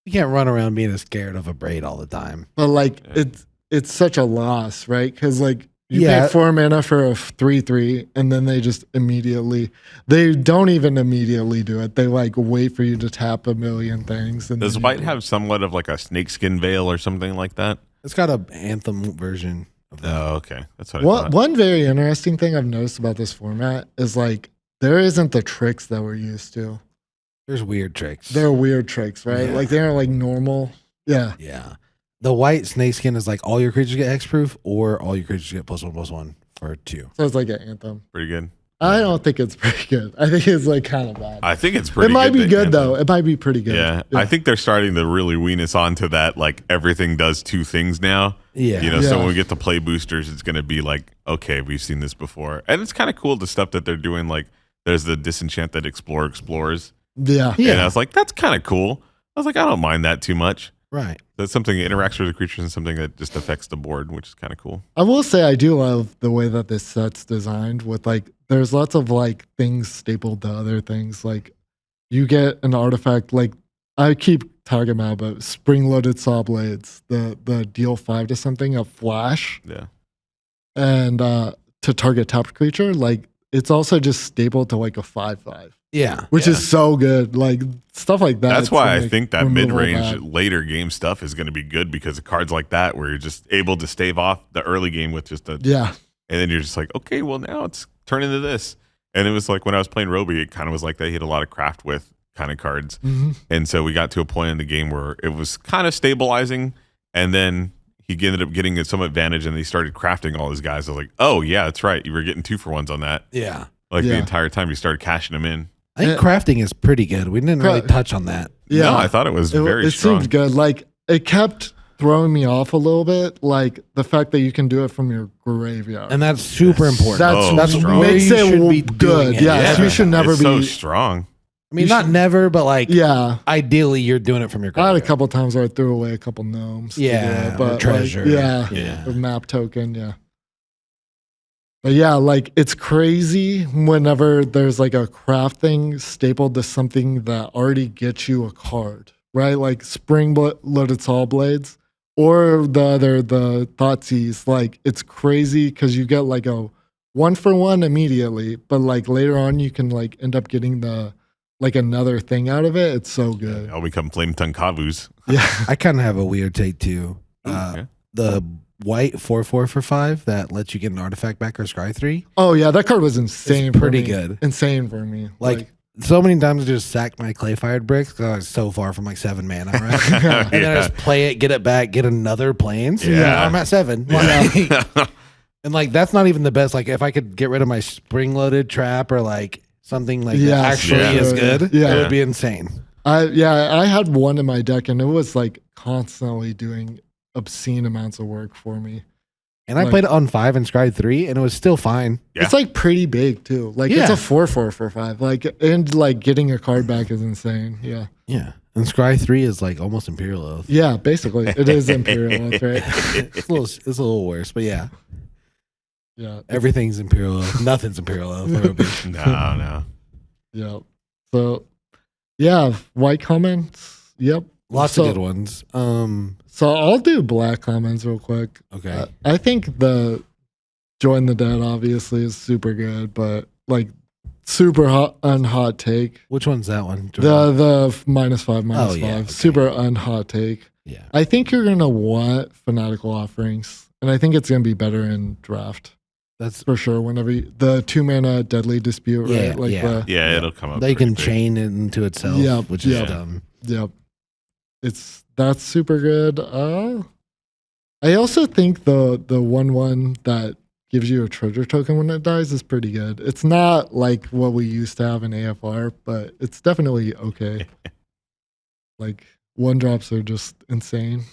You can't run around being scared of a braid all the time. But like Yeah. it's such a loss, right? Because like you Yeah. pay 4 mana for a 3/3, and then they don't even immediately do it. They like wait for you to tap a million things. And Does then white you- have somewhat of like a snakeskin veil or something like that? It's got a anthem version of that. Oh, okay. That's what I thought. One very interesting thing I've noticed about this format is like there isn't the tricks that we're used to. There's weird tricks. They're weird tricks, right? Yeah. Like they aren't like normal. Yeah. Yeah. The white snakeskin is like all your creatures get hexproof or all your creatures get +1/+1 for 2. So it's like an anthem. Pretty good. I don't think it's pretty good. I think it's like kind of bad. I think it's pretty It might good. be good though. It might be pretty good. Yeah. I think they're starting to really wean us onto that. Like everything does 2 things now. Yeah. You know, Yeah. so when we get to play boosters, it's going to be like, okay, we've seen this before. And it's kind of cool the stuff that they're doing. Like there's the disenchanted explores. Yeah. Yeah. And I was like, that's kind of cool. I was like, I don't mind that too much. Right. That's something that interacts with the creatures and something that just affects the board, which is kind of cool. I will say I do love the way that this set's designed with like there's lots of like things stapled to other things. Like you get an artifact like I keep talking about, but spring loaded saw blades, the deal 5 to something, a flash, Yeah. and to target tapped creature, like it's also just stapled to like a 5/5. Yeah. Which Yeah. is so good. Like stuff like that. That's why I like, think that removal mid-range bad. later game stuff is going to be good because of cards like that where you're just able to stave off the early game with just a Yeah. and then you're just like, okay, well now it's turned into this. And it was like when I was playing Roby, it kind of was like they hit a lot of craft with kind of cards. Mhm. And so we got to a point in the game where it was kind of stabilizing and then he ended up getting some advantage and he started crafting all his guys. I was like, oh yeah, that's right. You were getting 2-for-1s on that. Yeah. Like the Yeah. entire time you started cashing them in. I think crafting is pretty good. We didn't really touch on that. Yeah. No, I thought it was very it strong. seemed good. Like it kept throwing me off a little bit. Like the fact that you can do it from your graveyard. And that's super important. That's strong. where makes you it should be good. doing it. Yes, you should never it's be. so strong. I mean, you not should- never, but like Yeah, ideally you're doing it from your I had a graveyard. couple times where I threw away a couple gnomes. to do Yeah, it, or but like, treasure. yeah, Yeah. a map token. Yeah, but yeah, like it's crazy whenever there's like a craft thing stapled to something that already gets you a card, right? Like loaded saw blades or the Thoughtseize. Like it's crazy because you get like a 1-for-1 immediately, but like later on you can like end up getting the like another thing out of it, it's so good. I'll become Flame Tongue Kavus. Yeah. I kind of have a weird take too. Yeah. The white 4/4 for 5 that lets you get an artifact back or scry 3. Oh yeah, that card was insane. It's pretty for me. good. Insane for me. Like so many times I just sacked my clay fired bricks because I was so far from like 7 mana, right? And then I just play it, get it back, get another plains. Yeah. Yeah, I'm at 7. Like, and like that's not even the best. Like if I could get rid of my spring loaded trap or like something like that actually is good, it would be insane. I had one in my deck and it was like constantly doing obscene amounts of work for me. And I played it on 5 and scryed 3 and it was still fine. Yeah. It's like pretty big too. Like it's a 4/4 for 5. Like and like getting a card back is insane. Yeah. Yeah. And scry 3 is like almost Imperial Oath. Yeah, basically. It is Imperial Oath, right? It's a little worse, but yeah. Yeah. Everything's Imperial Oath. Nothing's Imperial Oath. No. Yeah. So yeah, white comments. Yep. Lots of good ones. So I'll do black comments real quick. Okay. I think the Join the Dead obviously is super good, but like super hot take. Which one's that one? The -5, -5. Okay. Super unhot take. Yeah. I think you're gonna want Fanatical Offerings, and I think it's gonna be better in draft. That's for sure. Whenever the 2 mana Deadly Dispute, right? It'll come up. They can pretty big. chain it into itself, which is dumb. Yep. That's super good. I also think the 1/1 that gives you a treasure token when it dies is pretty good. It's not like what we used to have in AFR, but it's definitely okay. Like 1-drops are just insane.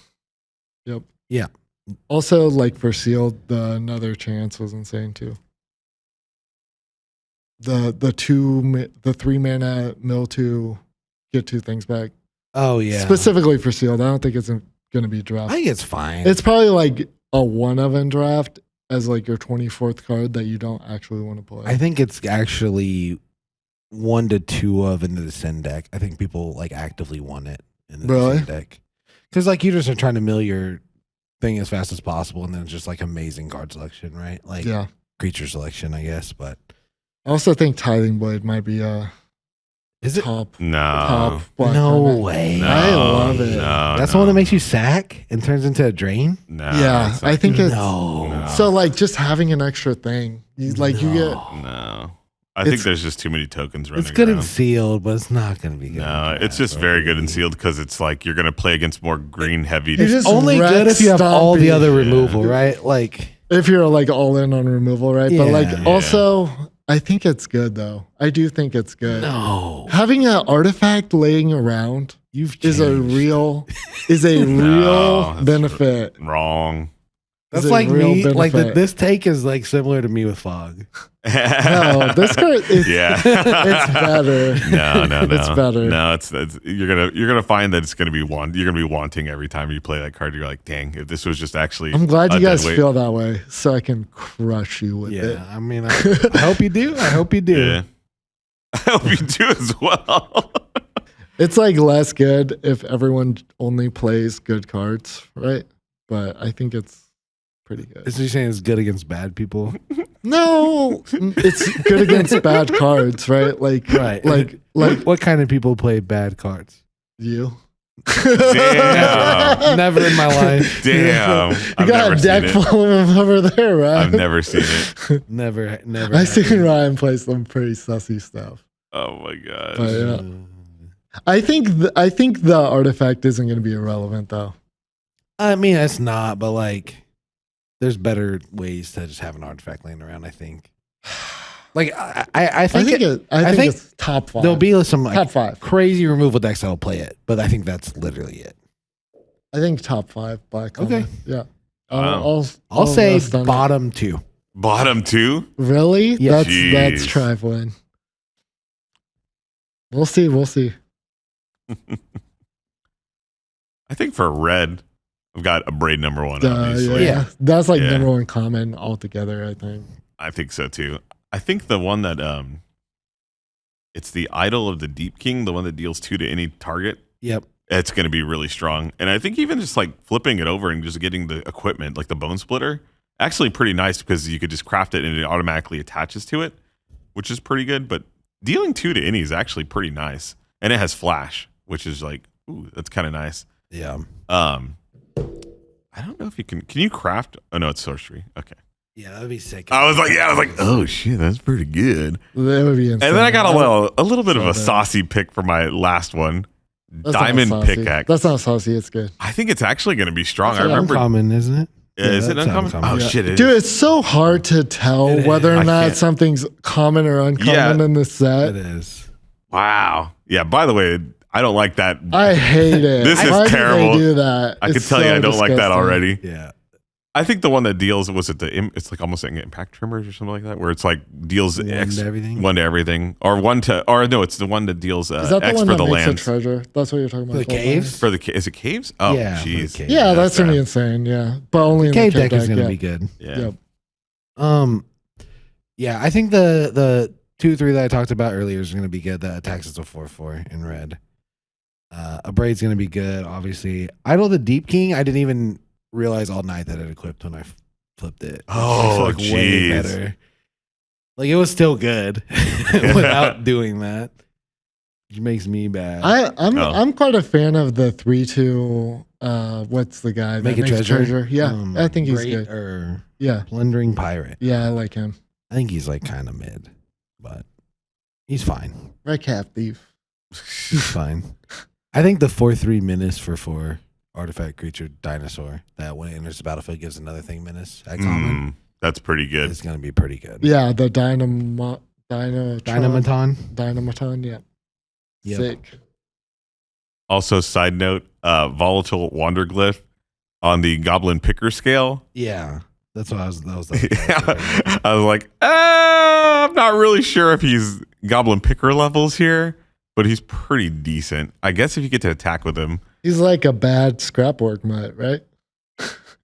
Yep. Yeah. Also, like for sealed, the Another Chance was insane too. The 3 mana mill 2, get 2 things back. Oh yeah. Specifically for sealed, I don't think it's going to be I draft. think it's fine. It's probably like a 1 of in draft as like your 24th card that you don't actually want to play. I think it's actually 1 to 2 of into the Sin deck. I think people like actively want it in the Sin deck because like you just are trying to mill your thing as fast as possible, and then it's just like amazing card selection, right? Like creature selection, I guess. But I also think Tithing Blade might be is it top? No. No way. No, I love it. That's the one that makes you sack and turns into a drain. No. Yeah, I think it's No. so like just having an extra thing. You get. No. I think there's just too many tokens running. It's good around. in sealed, but it's not going to be good. No, it's just very good in sealed because it's like you're going to play against more green heavy. It's only good if you have all the other removal, right? Like if you're like all in on removal, right? But like also, I think it's good though. I do think it's good. No, having an artifact laying around is a real benefit. Wrong. That's like me. Like this take is like similar to me with fog. No, this card is it's better. No. It's better. No, it's you're gonna find that it's gonna be you're gonna be wanting every time you play that card. You're like, dang, if this was just actually. I'm glad you guys feel that way, so I can crush you with it. I mean, I hope you do. I hope you do. Yeah. I hope you do as well. It's like less good if everyone only plays good cards, right? But I think it's pretty good. Is he saying it's good against bad people? No, it's good against bad cards, right? Like what kind of people play bad cards? You. Damn. Never in my life. Damn. You got a deck full of them over there, right? I've never seen it. Never. I've seen Ryan play some pretty sussy stuff. Oh my gosh. But, yeah. I think the artifact isn't going to be irrelevant though. I mean, it's not, but like, there's better ways to just have an artifact laying around. I think. Like I think it's top 5. There'll be some like top 5 crazy removal decks that'll play it, but I think that's literally it. I think top 5 black. Okay. Yeah. Wow. I'll say bottom 2. Bottom 2? Really? Yeah. That's trifling. We'll see. I think for red, I've got Abrade number 1. Obviously. Yeah. That's like number 1 common altogether. I think. I think so too. I think the one that it's the Idol of the Deep King, the one that deals 2 to any target. Yep. It's going to be really strong. And I think even just like flipping it over and just getting the equipment, like the Bone Splitter, actually pretty nice because you could just craft it and it automatically attaches to it, which is pretty good. But dealing 2 to any is actually pretty nice, and it has flash, which is like, ooh, that's kind of nice. Yeah. I don't know if you can you craft? Oh no, it's sorcery. Okay. Yeah, that'd be sick. I was like, oh shit, that's pretty good. That would be insane. And then I got a little bit of a saucy pick for my last one. That's Diamond not saucy. pickaxe. That's not saucy. It's good. I think it's actually going to be strong. I That's remember. uncommon, isn't it? Is it that's uncommon? Oh Yeah. shit, it Dude, is. it's so hard to tell It whether is. or I not can't- something's common or uncommon in the It set. is. Wow. Yeah. By the way, I don't like that. I hate it. This is Why do terrible. they do that? I can It's tell you, so I don't like that disgusting. already. Yeah. I think the one that deals it's like almost like impact trimmers or something like that, where it's like deals One to everything? one to everything, or no, it's the one that deals Is that the X one for that the makes a lands. treasure? That's what you're talking about. For the caves? For the is it caves? Oh, Yeah, for the jeez. caves. Yeah, that's bad. gonna be insane. Yeah, but only in Cave the deck is going to yeah. be good. Yeah. Yep. Yeah, I think the 2-3 that I talked about earlier is going to be good. That attacks as a 4/4 in red. Abrade's going to be good, obviously. Idol the Deep King, I didn't even realize all night that it equipped when I flipped it. Oh, It's way jeez. better. Like it was still good without doing that. Which makes me bad. I'm quite a fan of the 3/2. What's the guy that Make a makes treasure? Yeah, I think he's Great good. Or Yeah, Plundering Pirate. yeah, I like him. I think he's like kind of mid, but he's fine. Red Cap Thief. He's fine. I think the 4/3 menace for 4 artifact creature dinosaur that when it enters the battlefield gives another thing menace at common That's pretty good. is going to be pretty good. Yeah, the Dynamaton. Dynamaton. Yeah, Yep. sick. Also, side note, volatile wanderglyph on the goblin picker scale. Yeah, that's what I was. That was I was like, I'm not really sure if he's goblin picker levels here, but he's pretty decent. I guess if you get to attack with him. He's like a bad scrapwork mutt, right?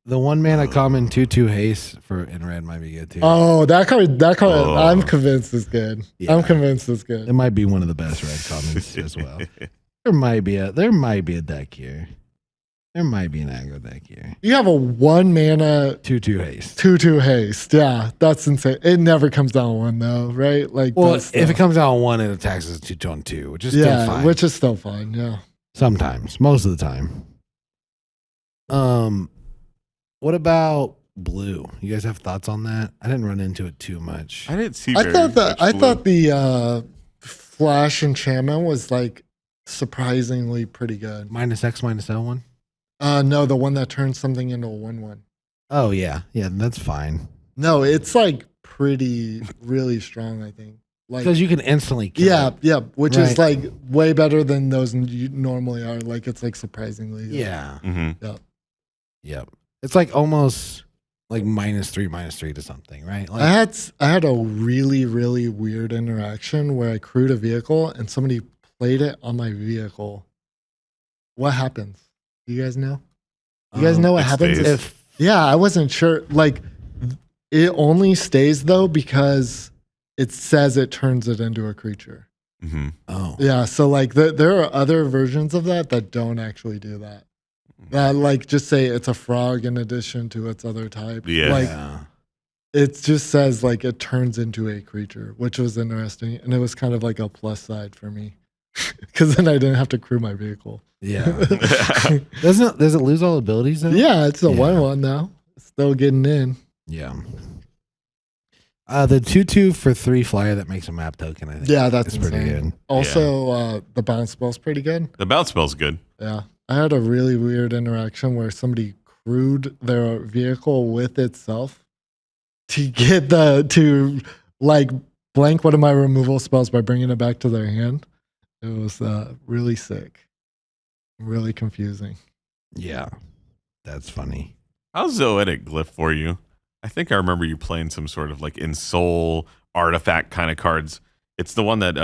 the 1-mana common 2/2 haste for in red might be good too. Oh, that card. Oh. I'm convinced is good. Yeah. I'm convinced it's good. It might be one of the best red commons as well. There might be a deck here. There might be an aggro deck here. You have a 1-mana 2/2 haste. 2/2 haste. Yeah, that's insane. It never comes down 1 though, right? Like, Well, that's if the- it comes out on 1, it attacks as 2/2, which is still yeah, fine. which is still fine. Yeah. Sometimes, most of the time. What about blue? You guys have thoughts on that? I didn't run into it too much. I didn't see. I very thought much blue. the flash enchantment was like surprisingly pretty good. -X, -L one? No, the one that turns something into a 1/1. Oh yeah, that's fine. No, it's like pretty really strong. I think. Like, Because you can instantly kill yeah, it. yeah, which Right. is like way better than those normally are. Like, it's like surprisingly. Yeah. Mhm. Yep. It's like almost like -3 to something, right? Like I had a really weird interaction where I crewed a vehicle and somebody played it on my vehicle. What happens? Do you guys know? You guys know what it happens? stays. if Yeah, I wasn't sure. Like, it only stays though because it says it turns it into a creature. Mhm. oh Yeah, so like there are other versions of that don't actually do that. That like just say it's a frog in addition to its other type. Yeah. Like, yeah. it just says like it turns into a creature, which was interesting, and it was kind of like a plus side for me because then I didn't have to crew my vehicle. Yeah. Does it lose all abilities though? Yeah, it's a Yeah. 1/1 now. Still getting in. Yeah. The 2/2 for 3 flyer that makes a map token, I think. Yeah, that's is pretty insane. good. Also, the bounce spell's pretty good. The bounce spell's good. Yeah, I had a really weird interaction where somebody crewed their vehicle with itself to get to like blank one of my removal spells by bringing it back to their hand. It was really sick, really confusing. Yeah. That's funny. How's Zoetic Glyph for you? I think I remember you playing some sort of like in soul artifact kind of cards. It's the one that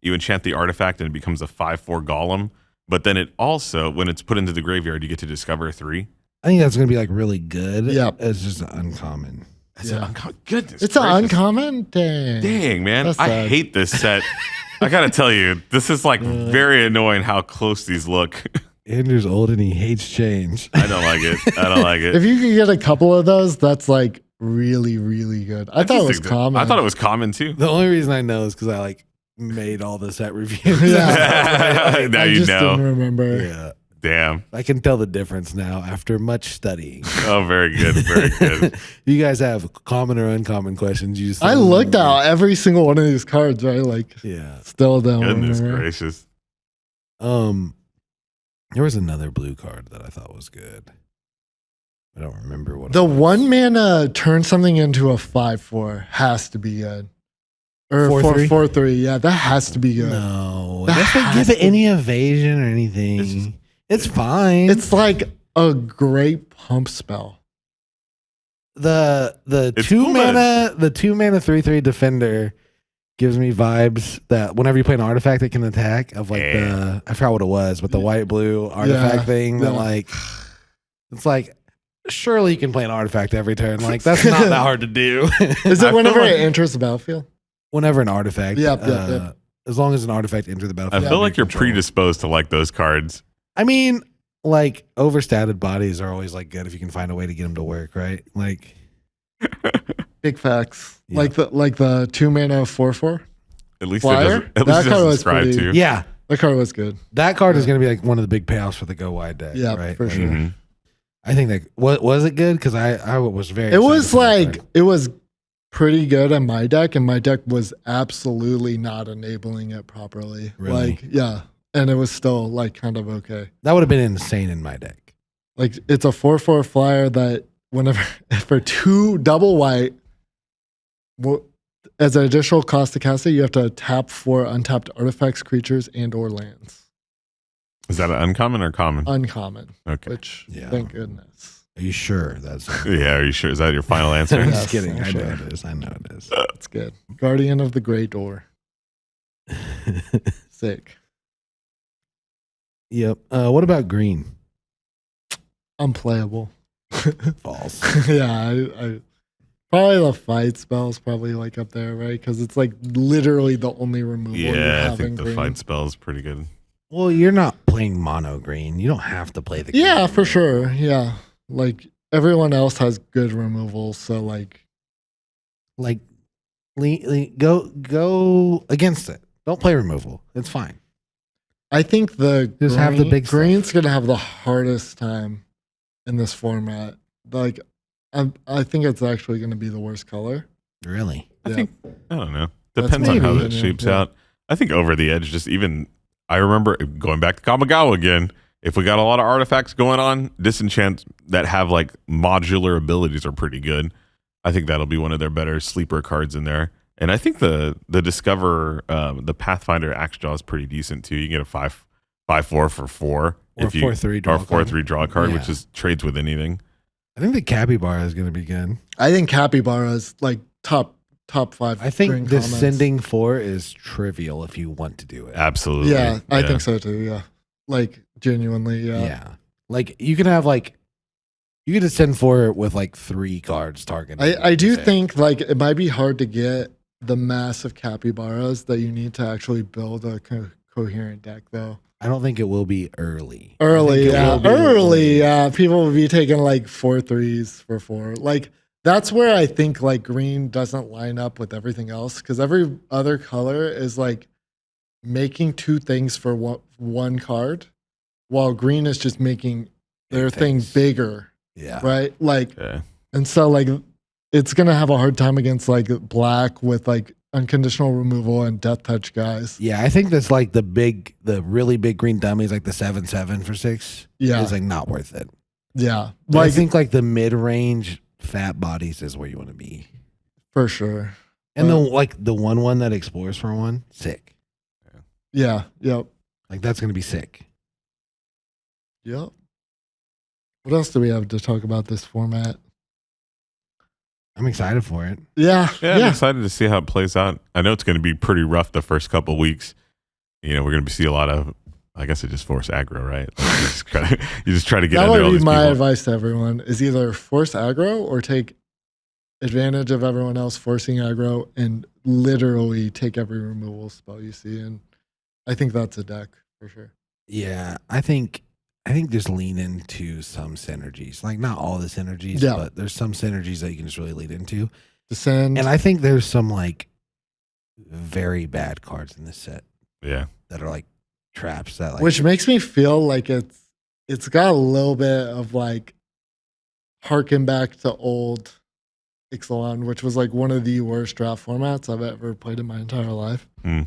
you enchant the artifact and it becomes a 5/4 golem. But then it also, when it's put into the graveyard, you get to discover 3. I think that's gonna be like really good. Yep. It's just uncommon. That's Yeah. goodness. It's an gracious. uncommon thing. Dang, man. That's I sad. hate this set. I gotta tell you, this is like very annoying how close these look. Andrew's old and he hates change. I don't like it. I don't like it. If you could get a couple of those, that's like really good. I thought it was common. I thought it was common too. The only reason I know is because I like made all the set reviews. Yeah. Now I you just know. didn't remember. Yeah. Damn. I can tell the difference now after much studying. Oh, very good. Very good. You guys have common or uncommon questions. You just I looked at every single one of these cards, right? Like, Yeah. still don't Goodness remember. gracious. There was another blue card that I thought was good. I don't remember what The it was. 1 mana turn something into a 5/4 has to be good. Or 4/3? 4/3. Yeah, that has to be good. No, That that doesn't has give it to- any evasion or anything. It's fine. It's like a great pump spell. the It's 2 cool that mana, the 2 mana 3/3 defender gives me vibes that whenever you play an artifact, it can attack of like Yeah. I forgot what it was, but the white blue artifact Yeah, thing that yeah. like it's like surely you can play an artifact every turn. Like that's not that hard to do. Is I it feel whenever like- it enters the battlefield? Whenever an artifact, Yep. as long as an artifact enters the I battlefield. feel under like you're control. predisposed to like those cards. I mean, like overstated bodies are always like good if you can find a way to get them to work, right? Like, Big facts. Yeah. Like the 2 mana 4/4. At least Flyer? it doesn't. At That least it card doesn't was describe pretty- to. yeah, That card was good. that card is Yeah. going to be like one of the big payoffs for the go wide deck. Yeah, right? for Like, sure. Mhm. I think that was it good because I was very. It excited was for that like card. it was pretty good in my deck, and my deck was absolutely not enabling it properly. Really? Like, yeah. And it was still like kind of okay. That would have been insane in my deck. Like it's a 4/4 flyer that whenever for 2 double white, as an additional cost to cast it, you have to tap 4 untapped artifacts, creatures, and or lands. Is that an uncommon or common? Uncommon, Okay. which Yeah. thank goodness. Are you sure that's? Yeah, are you sure? Is that your final answer? I'm Yes, just kidding. I'm I sure. know it is. I know it is. It's good. Guardian of the Grey Door. Sick. Yep. What about green? Unplayable. False. Yeah, I probably the fight spell is probably like up there, right? Because it's like literally the only removal you Yeah, I have in think the green. fight spell is pretty good. Well, you're not playing mono green. You don't have to play the. Yeah, green. for sure. Yeah, like everyone else has good removals, so like Like, go against it. Don't play removal. It's fine. I think the Just have the big stuff. green's gonna have the hardest time in this format. Like, I think it's actually gonna be the worst color. Really. I Yeah. think I don't know. That's Depends on my how that opinion, shapes yeah. out. I think over the edge, just even I remember going back to Kamigawa again. If we got a lot of artifacts going on, disenchant that have like modular abilities are pretty good. I think that'll be one of their better sleeper cards in there. And I think the Discover, the Pathfinder Axejaw is pretty decent too. You can get a 5/4 for 4 Or if you 4/3 draw or card. 4/3 draw card, Yeah. which is trades with anything. I think the capybara is going to be good. I think Capybara is like top 5. I think green comments. descending 4 is trivial if you want to do it. Absolutely. Yeah, I think so too. Yeah, like genuinely. Yeah. Like you can have like you can descend 4 with like 3 cards targeted. I do think like it might be hard to get the massive capybaras that you need to actually build a coherent deck though. I don't think it will be early. Early, I think it yeah. will be Early, yeah. People will be taking like 4/3 for 4. Like that's where I think like green doesn't line up with everything else because every other color is like making 2 things for one card, while green is just making their Big thing things. bigger, Yeah. right? Like, Yeah. and so like it's gonna have a hard time against like black with like unconditional removal and death touch guys. Yeah, I think that's like the really big green dummies, like the 7/7 for 6. Yeah. Is like not worth it. Yeah, But I like think like the mid range fat bodies is where you want to be. for sure. And the like the one that explores for 1, sick. Yeah, yep. Like that's gonna be sick. Yep. What else do we have to talk about this format? I'm excited for it. Yeah, Yeah, I'm yeah. excited to see how it plays out. I know it's going to be pretty rough the first couple weeks. You know, we're going to see a lot of, I guess it just force aggro, right? Like you just try to get That under all would be these my people. advice to everyone: is either force aggro or take advantage of everyone else forcing aggro and literally take every removal spell you see. And I think that's a deck for sure. Yeah, I think just lean into some synergies. Like not all the synergies, Yeah. but there's some synergies that you can just really lean into. Descend. And I think there's some like very bad cards in this set Yeah. that are like traps that like. Which makes me feel like it's got a little bit of like harken back to old Ixalan, which was like one of the worst draft formats I've ever played in my entire life. Hmm.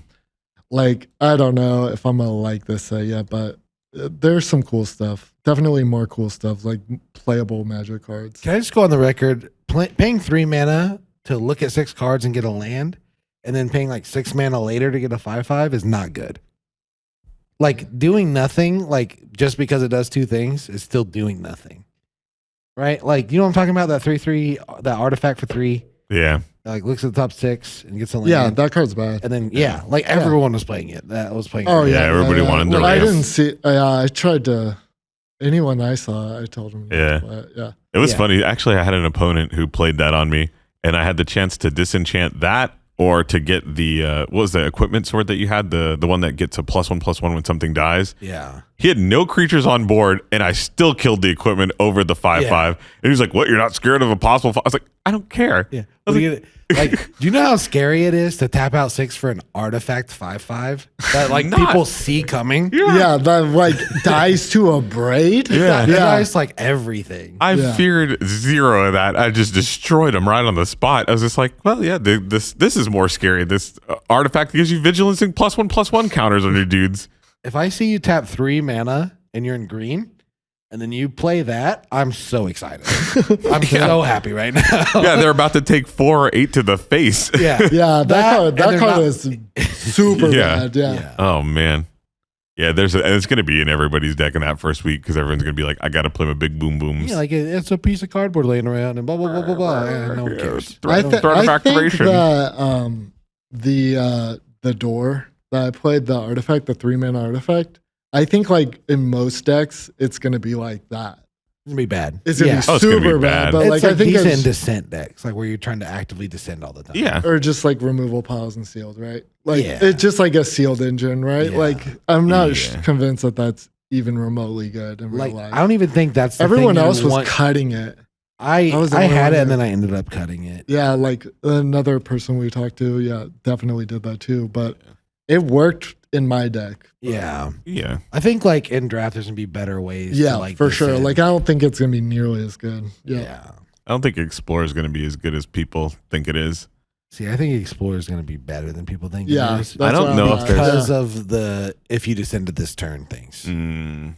Like, I don't know if I'm gonna like this set yet, but there's some cool stuff. Definitely more cool stuff, like playable Magic cards. Can I just go on the record? Paying 3 mana to look at 6 cards and get a land, and then paying like 6 mana later to get a 5/5 is not good. Like doing nothing, like just because it does 2 things, is still doing nothing. Right? Like, you know what I'm talking about? That 3/3, that artifact for 3. Yeah. That, like looks at the top 6 and gets a land. Yeah, that card's bad. And then like everyone was playing it. That was playing. Oh it. yeah, everybody wanted their Well, I land. didn't see. I tried to. Anyone I saw, I told them. Yeah. Yeah. It was Yeah. funny. Actually, I had an opponent who played that on me, and I had the chance to disenchant that or to get the what was the equipment sword that you had, the one that gets a +1/+1 when something dies. Yeah. He had no creatures on board, and I still killed the equipment over the 5/5. And he's like, "What? You're not scared of a possible?" I was like, "I don't care." Yeah. I was Like, do you know how scary it is to tap out 6 for an artifact 5/5 that like Not- people see coming? Yeah, that like dies to a braid. That yeah. guy's like everything. I Yeah. feared 0 of that. I just destroyed him right on the spot. I was just like, well, yeah, this is more scary. This artifact gives you vigilance and +1/+1 counters on your dudes. If I see you tap 3 mana and you're in green, and then you play that, I'm so excited. I'm so happy right now. Yeah, they're about to take 4 or 8 to the face. Yeah. Yeah, and that they're card not- is super Yeah. bad. Yeah. Yeah. Oh man. Yeah, and it's going to be in everybody's deck in that first week because everyone's going to be like, I got to play my big boom booms. Yeah, like it's a piece of cardboard laying around and blah blah blah blah blah. And no one cares. I Threat think of activation. the door that I played, the artifact, the 3-mana artifact. I think like in most decks, it's gonna be like that. It's gonna be bad. It's gonna yeah. be Oh, it's gonna be super bad. bad. But It's like like I think decent there's descent decks, like where you're trying to actively descend all the time. Yeah. or just like removal piles and sealed, right? Like Yeah. it's just like a sealed engine, right? Yeah. Like I'm not Yeah. convinced that that's even remotely good in Like real life. I don't even think that's the Everyone thing you else was want. cutting it. I was the I only had one it and that- then I ended up cutting it. Yeah, like another person we talked to, yeah, definitely did that too. But it worked in my deck. Yeah. Yeah. I think like in draft there's gonna be better ways. Yeah, to, like, for sure. descend. Like I don't think it's gonna be nearly as good. yeah. Yeah. I don't think Explorer is going to be as good as people think it is. See, I think Explorer is gonna be better than people think. Yeah, it is. I don't what know I'm if there's- because of the if you descend to this turn things. Mm,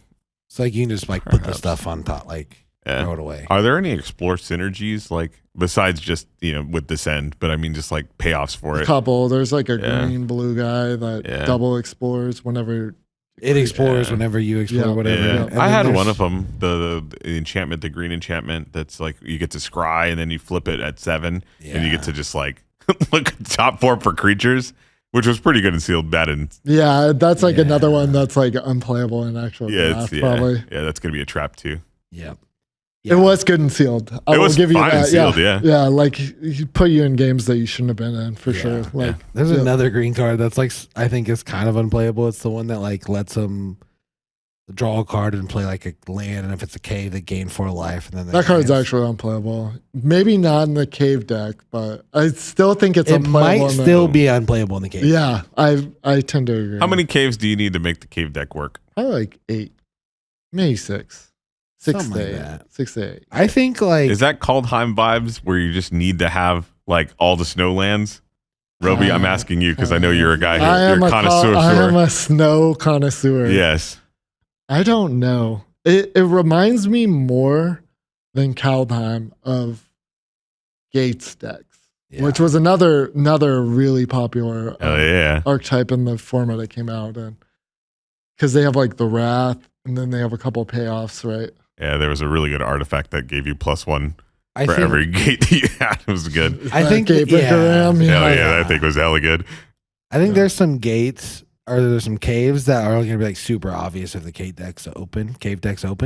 It's like you can just like put the Perhaps. stuff on top, like yeah. throw it away. Are there any Explore synergies, like besides just, with Descend, but I mean just like payoffs for A it? couple. There's like a Yeah. green blue guy that Yeah. double explores whenever. It explores Yeah. whenever you explore Yeah. whatever. Yeah. And I then had there's- one of them, the enchantment, the green enchantment that's like you get to scry and then you flip it at 7 and you get to just like look at top 4 for creatures, which was pretty good and sealed, bad and Yeah, that's like Yeah. another one that's like unplayable in actual draft, probably. yeah, that's gonna be a trap too. Yep. It was good and sealed. I It will was give you fine and that. sealed, yeah. yeah. like he put you in games that you shouldn't have been in for Yeah. sure. Like There's yeah. another green card that's like I think is kind of unplayable. It's the one that like lets them draw a card and play like a land, and if it's a cave, they gain 4 life, and then That card's lands. actually unplayable. Maybe not in the cave deck, but I still think it's It unplayable. might in the- still be unplayable in the cave. Yeah, I tend to agree. How many caves do you need to make the cave deck work? Probably like 8, maybe 6, 6 Something to like 8, that. 6 to 8. I think like Is that Kaldheim vibes where you just need to have like all the snowlands? Roby, I'm asking you because I know you're a guy I here. am You're a connoisseur. I am a snow connoisseur. Yes. I don't know. It reminds me more than Kaldheim of Gates decks, yeah. which was another really popular Oh yeah. archetype in the format it came out in. Because they have like the Wrath, and then they have a couple payoffs, right? Yeah, there was a really good artifact that gave you +1 I for think, every gate that you had. It was good. I think Gate that- Breaker yeah. Ram, Hell yeah, that thing was hella good. I think Yeah. there's some gates or there's some caves that are gonna be like super obvious if the cave deck's open.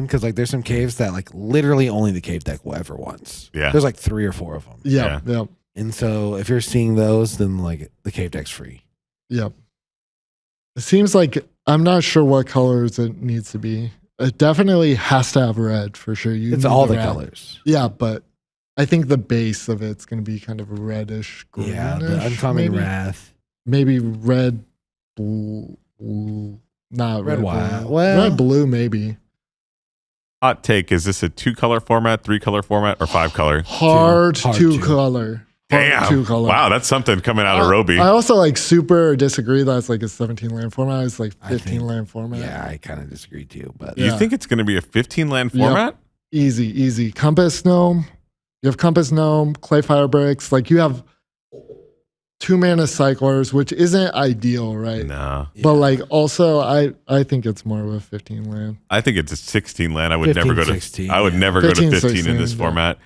Because like there's some caves that like literally only the cave deck will ever once. Yeah. There's like 3 or 4 of them. Yep, yep, And so if you're seeing those, then like the cave deck's free. yep. It seems like I'm not sure what colors it needs to be. It definitely has to have red for sure. You It's need all the red. colors. Yeah, but I think the base of it's going to be kind of reddish, greenish. Yeah, the uncommon maybe? wrath. maybe red, blue, not Red, red, white. blue. Well- Red, blue, maybe. Hot take: is this a 2-color format, 3-color format, or 5-color? Hard Hard two two. color. Hard Damn! two color. Wow, that's something coming out of Roby. I also like super disagree that it's like a 17 land format. It's like I 15 think- land format. Yeah, I kind of disagree too, but You Yeah. think it's going to be a 15-land Yep. format? Easy. Compass Gnome. You have Compass Gnome, Clay Fire Bricks. Like you have 2-mana cyclers, which isn't ideal, right? No, But like also, I think it's more of a 15 land. I think it's a 16-land. I would 15, never go to. 16, I would yeah. never go to 15, 15 in this 16, format.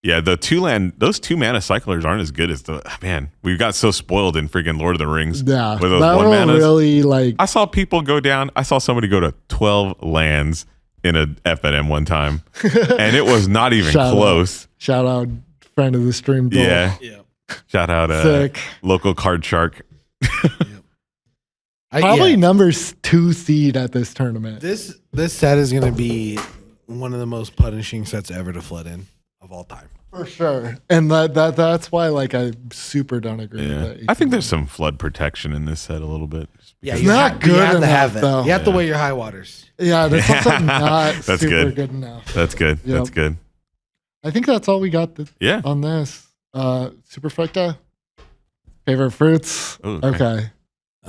Yeah, the 2-land, those 2-mana cyclers aren't as good as the man. We got so spoiled in freaking Lord of the Rings. Yeah, With those that one one manas? really like. I saw people go down. I saw somebody go to 12 lands in a FNM one time, and it was not even Shout out. close. Shout out, friend of the stream. Dole. Yeah. yeah. Shout out Sick. local card shark. Probably yeah. number 2 seed at this tournament. This set is going to be one of the most punishing sets ever to flood in of all time. For sure. And that's why like I super don't agree Yeah, with that. I think there's some flood protection in this set a little bit. Yeah, It's not good have to enough, have that. though. You have to Yeah. weigh your high waters. Yeah, that's also not That's super good. good enough. That's good. Yep. That's good. I think that's all we got Yeah. on this. Superfecta? Favorite fruits? Ooh, okay. Okay.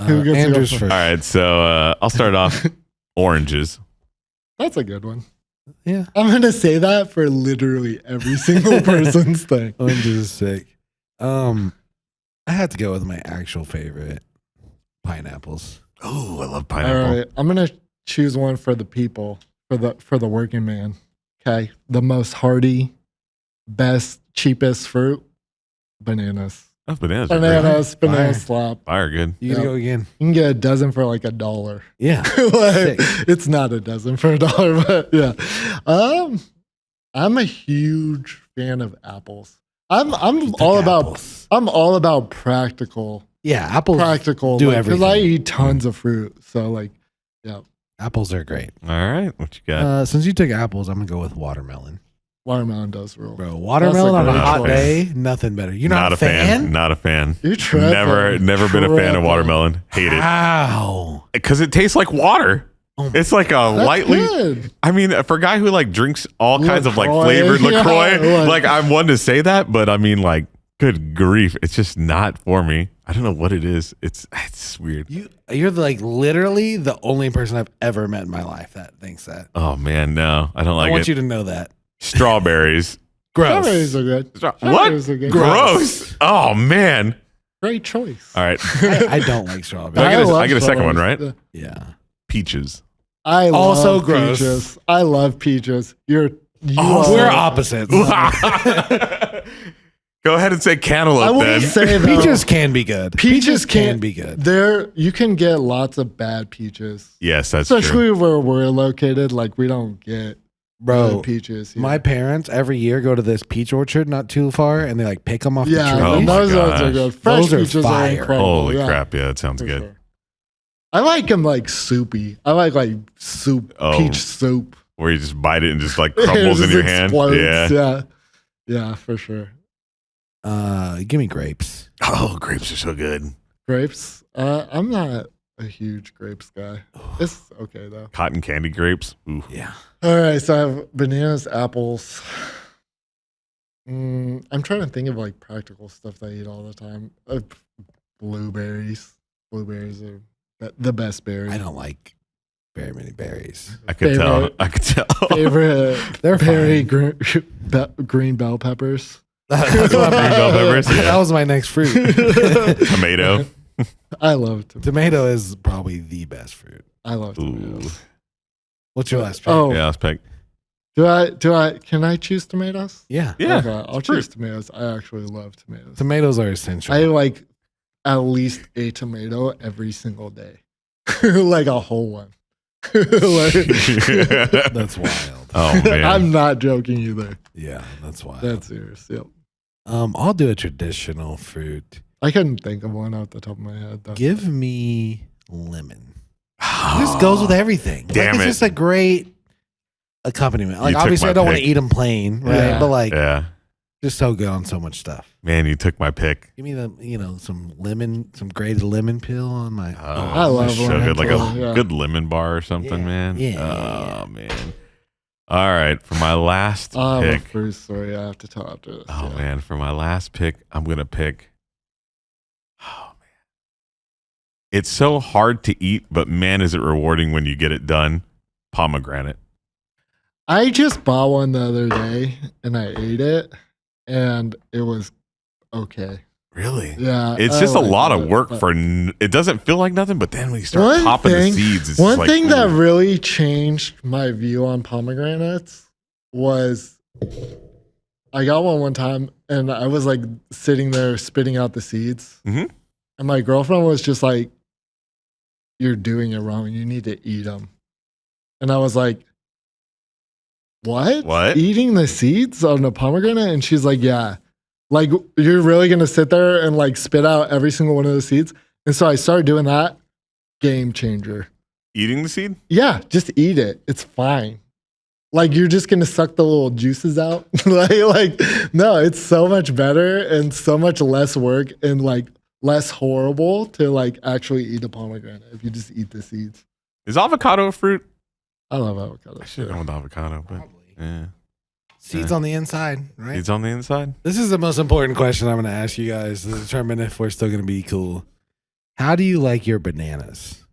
Who gets to go Andrews first? first. All right, so I'll start off oranges. That's a good one. Yeah. I'm going to say that for literally every single person's thing. Oranges is sick. I had to go with my actual favorite, pineapples. Oh, I love All pineapple. right. I'm going to choose one for the people, for the working man. Okay. The most hardy, best, cheapest fruit, bananas. Oh, bananas. are great. Bananas, banana Fire. slop. Fire, good. You gotta Yep. go again. You can get a dozen for like $1. Yeah. Like, Sick. it's not a dozen for $1, but yeah. I'm a huge fan of apples. I'm all about apples. I'm all about practical Yeah, apples. practical do because I everything. eat tons of fruit. So like, yeah, Apples are great. All right, what you got? Since you took apples, I'm gonna go with watermelon. watermelon does rule. Bro, watermelon on a great hot choice. day, nothing better. You're not, a fan. Not a fan. You're tripping. Never been a fan of Tripping. watermelon. Hate it How? because it tastes like water. Oh my- It's like a That's lightly. good. I mean, for a guy who like drinks all kinds of like LaCroix, flavored yeah, LaCroix, like- like I'm one to say that, but I mean, like, good grief, it's just not for me. I don't know what it is. It's weird. You're like literally the only person I've ever met in my life that thinks that. Oh man, no, I don't I like want it. you to know that. Strawberries. Gross. Strawberries are good. What? Strawberries are good. Gross. Oh man. Great choice. All right. I don't like strawberries. I get a second one, love right? strawberries. Yeah. Peaches. I Also love gross. peaches. I love peaches. You Oh, we're are- opposites. Go ahead and say I cantaloupe wouldn't then. say though, Peaches can be good. Peaches can be good. There, you can get lots of bad peaches, Yes, that's true. especially where we're located. Like we don't get Bro, good peaches. Here. my parents every year go to this peach orchard not too far and they like pick them off yeah, the tree. Oh and my those ones are gosh. good. Fresh Those are peaches fire. are incredible. Holy yeah, crap. Yeah, that sounds for good. sure. I like them like soupy. I like soup, Oh. peach soup. Where you just bite it and just like crumbles It in just your hand. explodes. Yeah. Yeah, for sure. Give me grapes. Oh, grapes are so good. Grapes. I'm not a huge grapes guy. It's okay though. Cotton candy grapes. Ooh. Yeah. All right, so I have bananas, apples. I'm trying to think of like practical stuff that I eat all the time. Blueberries. Blueberries are the best berry. I don't like very many berries. I could tell. Favorite- I could tell. Favorite They're berry fine. green bell peppers. That's what Green bell peppers, yeah. That was my next fruit. Tomato. I love tomatoes. Tomato is probably the best fruit. I love Ooh. tomatoes. What's your last pick? Oh, Yeah, let's pick. can I choose tomatoes? Yeah. Yeah. Okay, I'll it's fruit. choose tomatoes. I actually love tomatoes. Tomatoes are essential. I like at least a tomato every single day. Like a whole one. Like- That's wild. Oh, man. I'm not joking either. Yeah, that's wild. That's serious. Yep. I'll do a traditional fruit. I couldn't think of one off the top of my head. Though. Give me lemon. It just goes with everything. Damn It's it. just a great accompaniment. Like You took obviously my I don't want to pick. eat them plain, right? Yeah. But like Yeah. Just so good on so much stuff. Man, you took my pick. Give me some grated lemon peel on my. I love so lemon good. Like a peel, yeah. good lemon bar or something, Yeah, man. yeah. Oh, man. All right. For my last I have a pick. first story I have to tell after this. Oh, yeah. man. For my last pick, I'm going to pick. Oh, man. It's so hard to eat, but man, is it rewarding when you get it done. Pomegranate. I just bought one the other day and I ate it and it was okay. Really? Yeah. It's I just a liked lot of it, work but it doesn't feel like nothing, but then when you start One popping the thing- seeds, it's one just thing like, that ooh. really changed my view on pomegranates was I got one time and I was like sitting there spitting out the seeds. Mhm. And my girlfriend was just like, "You're doing it wrong. You need to eat them." And I was like, What? Eating the seeds on a pomegranate? And she's like, yeah. Like, you're really going to sit there and like spit out every single one of the seeds? And so I started doing that. Game changer. Eating the seed? Yeah, just eat it. It's fine. Like, you're just going to suck the little juices out. like, no, it's so much better and so much less work and like less horrible to like actually eat a pomegranate if you just eat the seeds. Is avocado a fruit? I love avocado. I should have gone with avocado, but yeah. Seeds on the inside, right? Seeds on the inside? This is the most important question I'm going to ask you guys to determine if we're still going to be cool. How do you like your bananas?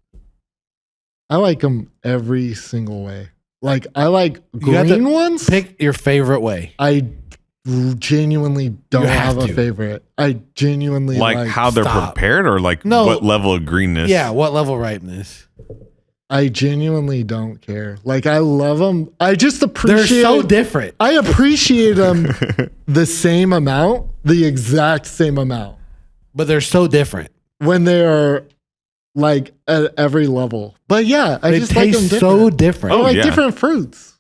I like them every single way. Like, I like You have to green ones. Pick your favorite way. I genuinely don't You have have a to. favorite. I genuinely Like how they're stop. prepared or like No. what level of greenness? Yeah, what level ripeness? I genuinely don't care. Like, I love them. I just They're appreciate. so different. I appreciate them the same amount, the exact same amount, But they're so different. when they are like at every level. But yeah, I They just like them taste different. so different. They're Oh, like yeah. different fruits.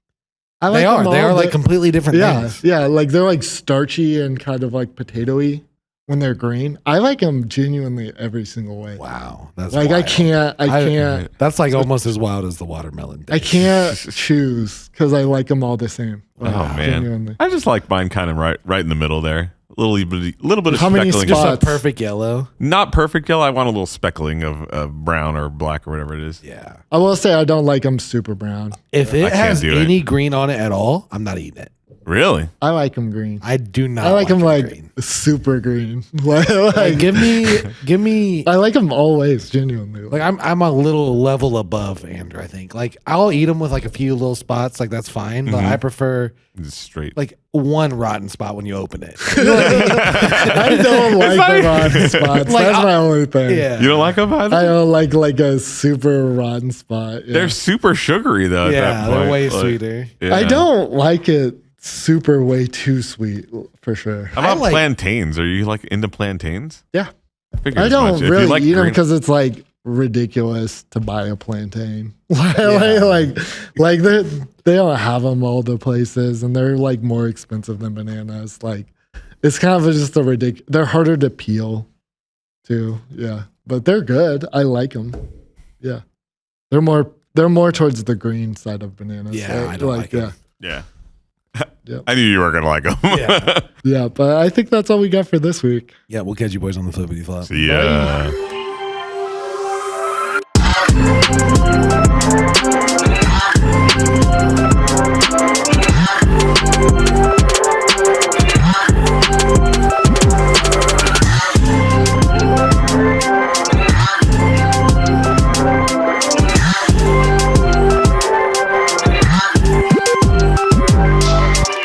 I like They are. them They all, are like but- completely different Yeah, things. yeah, like they're like starchy and kind of like potatoy when they're green. I like them genuinely every single way. Wow. That's Like I wild. can't, That's like almost as wild as the watermelon. I can't choose because I like them all the same. Like, Oh man, genuinely. I just like mine kind of right in the middle there. A little bit of How many speckling. Just a spots? perfect yellow. Not perfect yellow. I want a little speckling of brown or black or whatever it is. Yeah. I will say I don't like them super brown. If I it can't has do it. any green on it at all, I'm not eating it. Really? I like them green. I do not. I like them it like green. super green. like, Like, give me. I like them always, genuinely. Like I'm a little level above Andrew. I think. Like I'll eat them with like a few little spots. Like that's fine. But I prefer Just straight. like one rotten spot when you open it. I don't like the rotten spots. Like, That's my only thing. Yeah. You don't like them either? I don't like a super rotten spot. Yeah. They're super sugary though. At Yeah, that they're point. way Like, sweeter. yeah. I don't like it super way too sweet for sure. How about I like- plantains? Are you like into plantains? Yeah. figured I as don't much. If you really like eat them green- because it's like ridiculous to buy a plantain. like they don't have them all the places, and they're like more expensive than bananas. Like it's kind of just a ridiculous. They're harder to peel, too. Yeah, but they're good. I like them. Yeah, they're more towards the green side of bananas. Yeah, right? I don't like 'em. Yeah. Yep. I knew you were gonna like them. Yeah. Yeah, but I think that's all we got for this week. Yeah, we'll catch you boys on the flippity flop. See ya.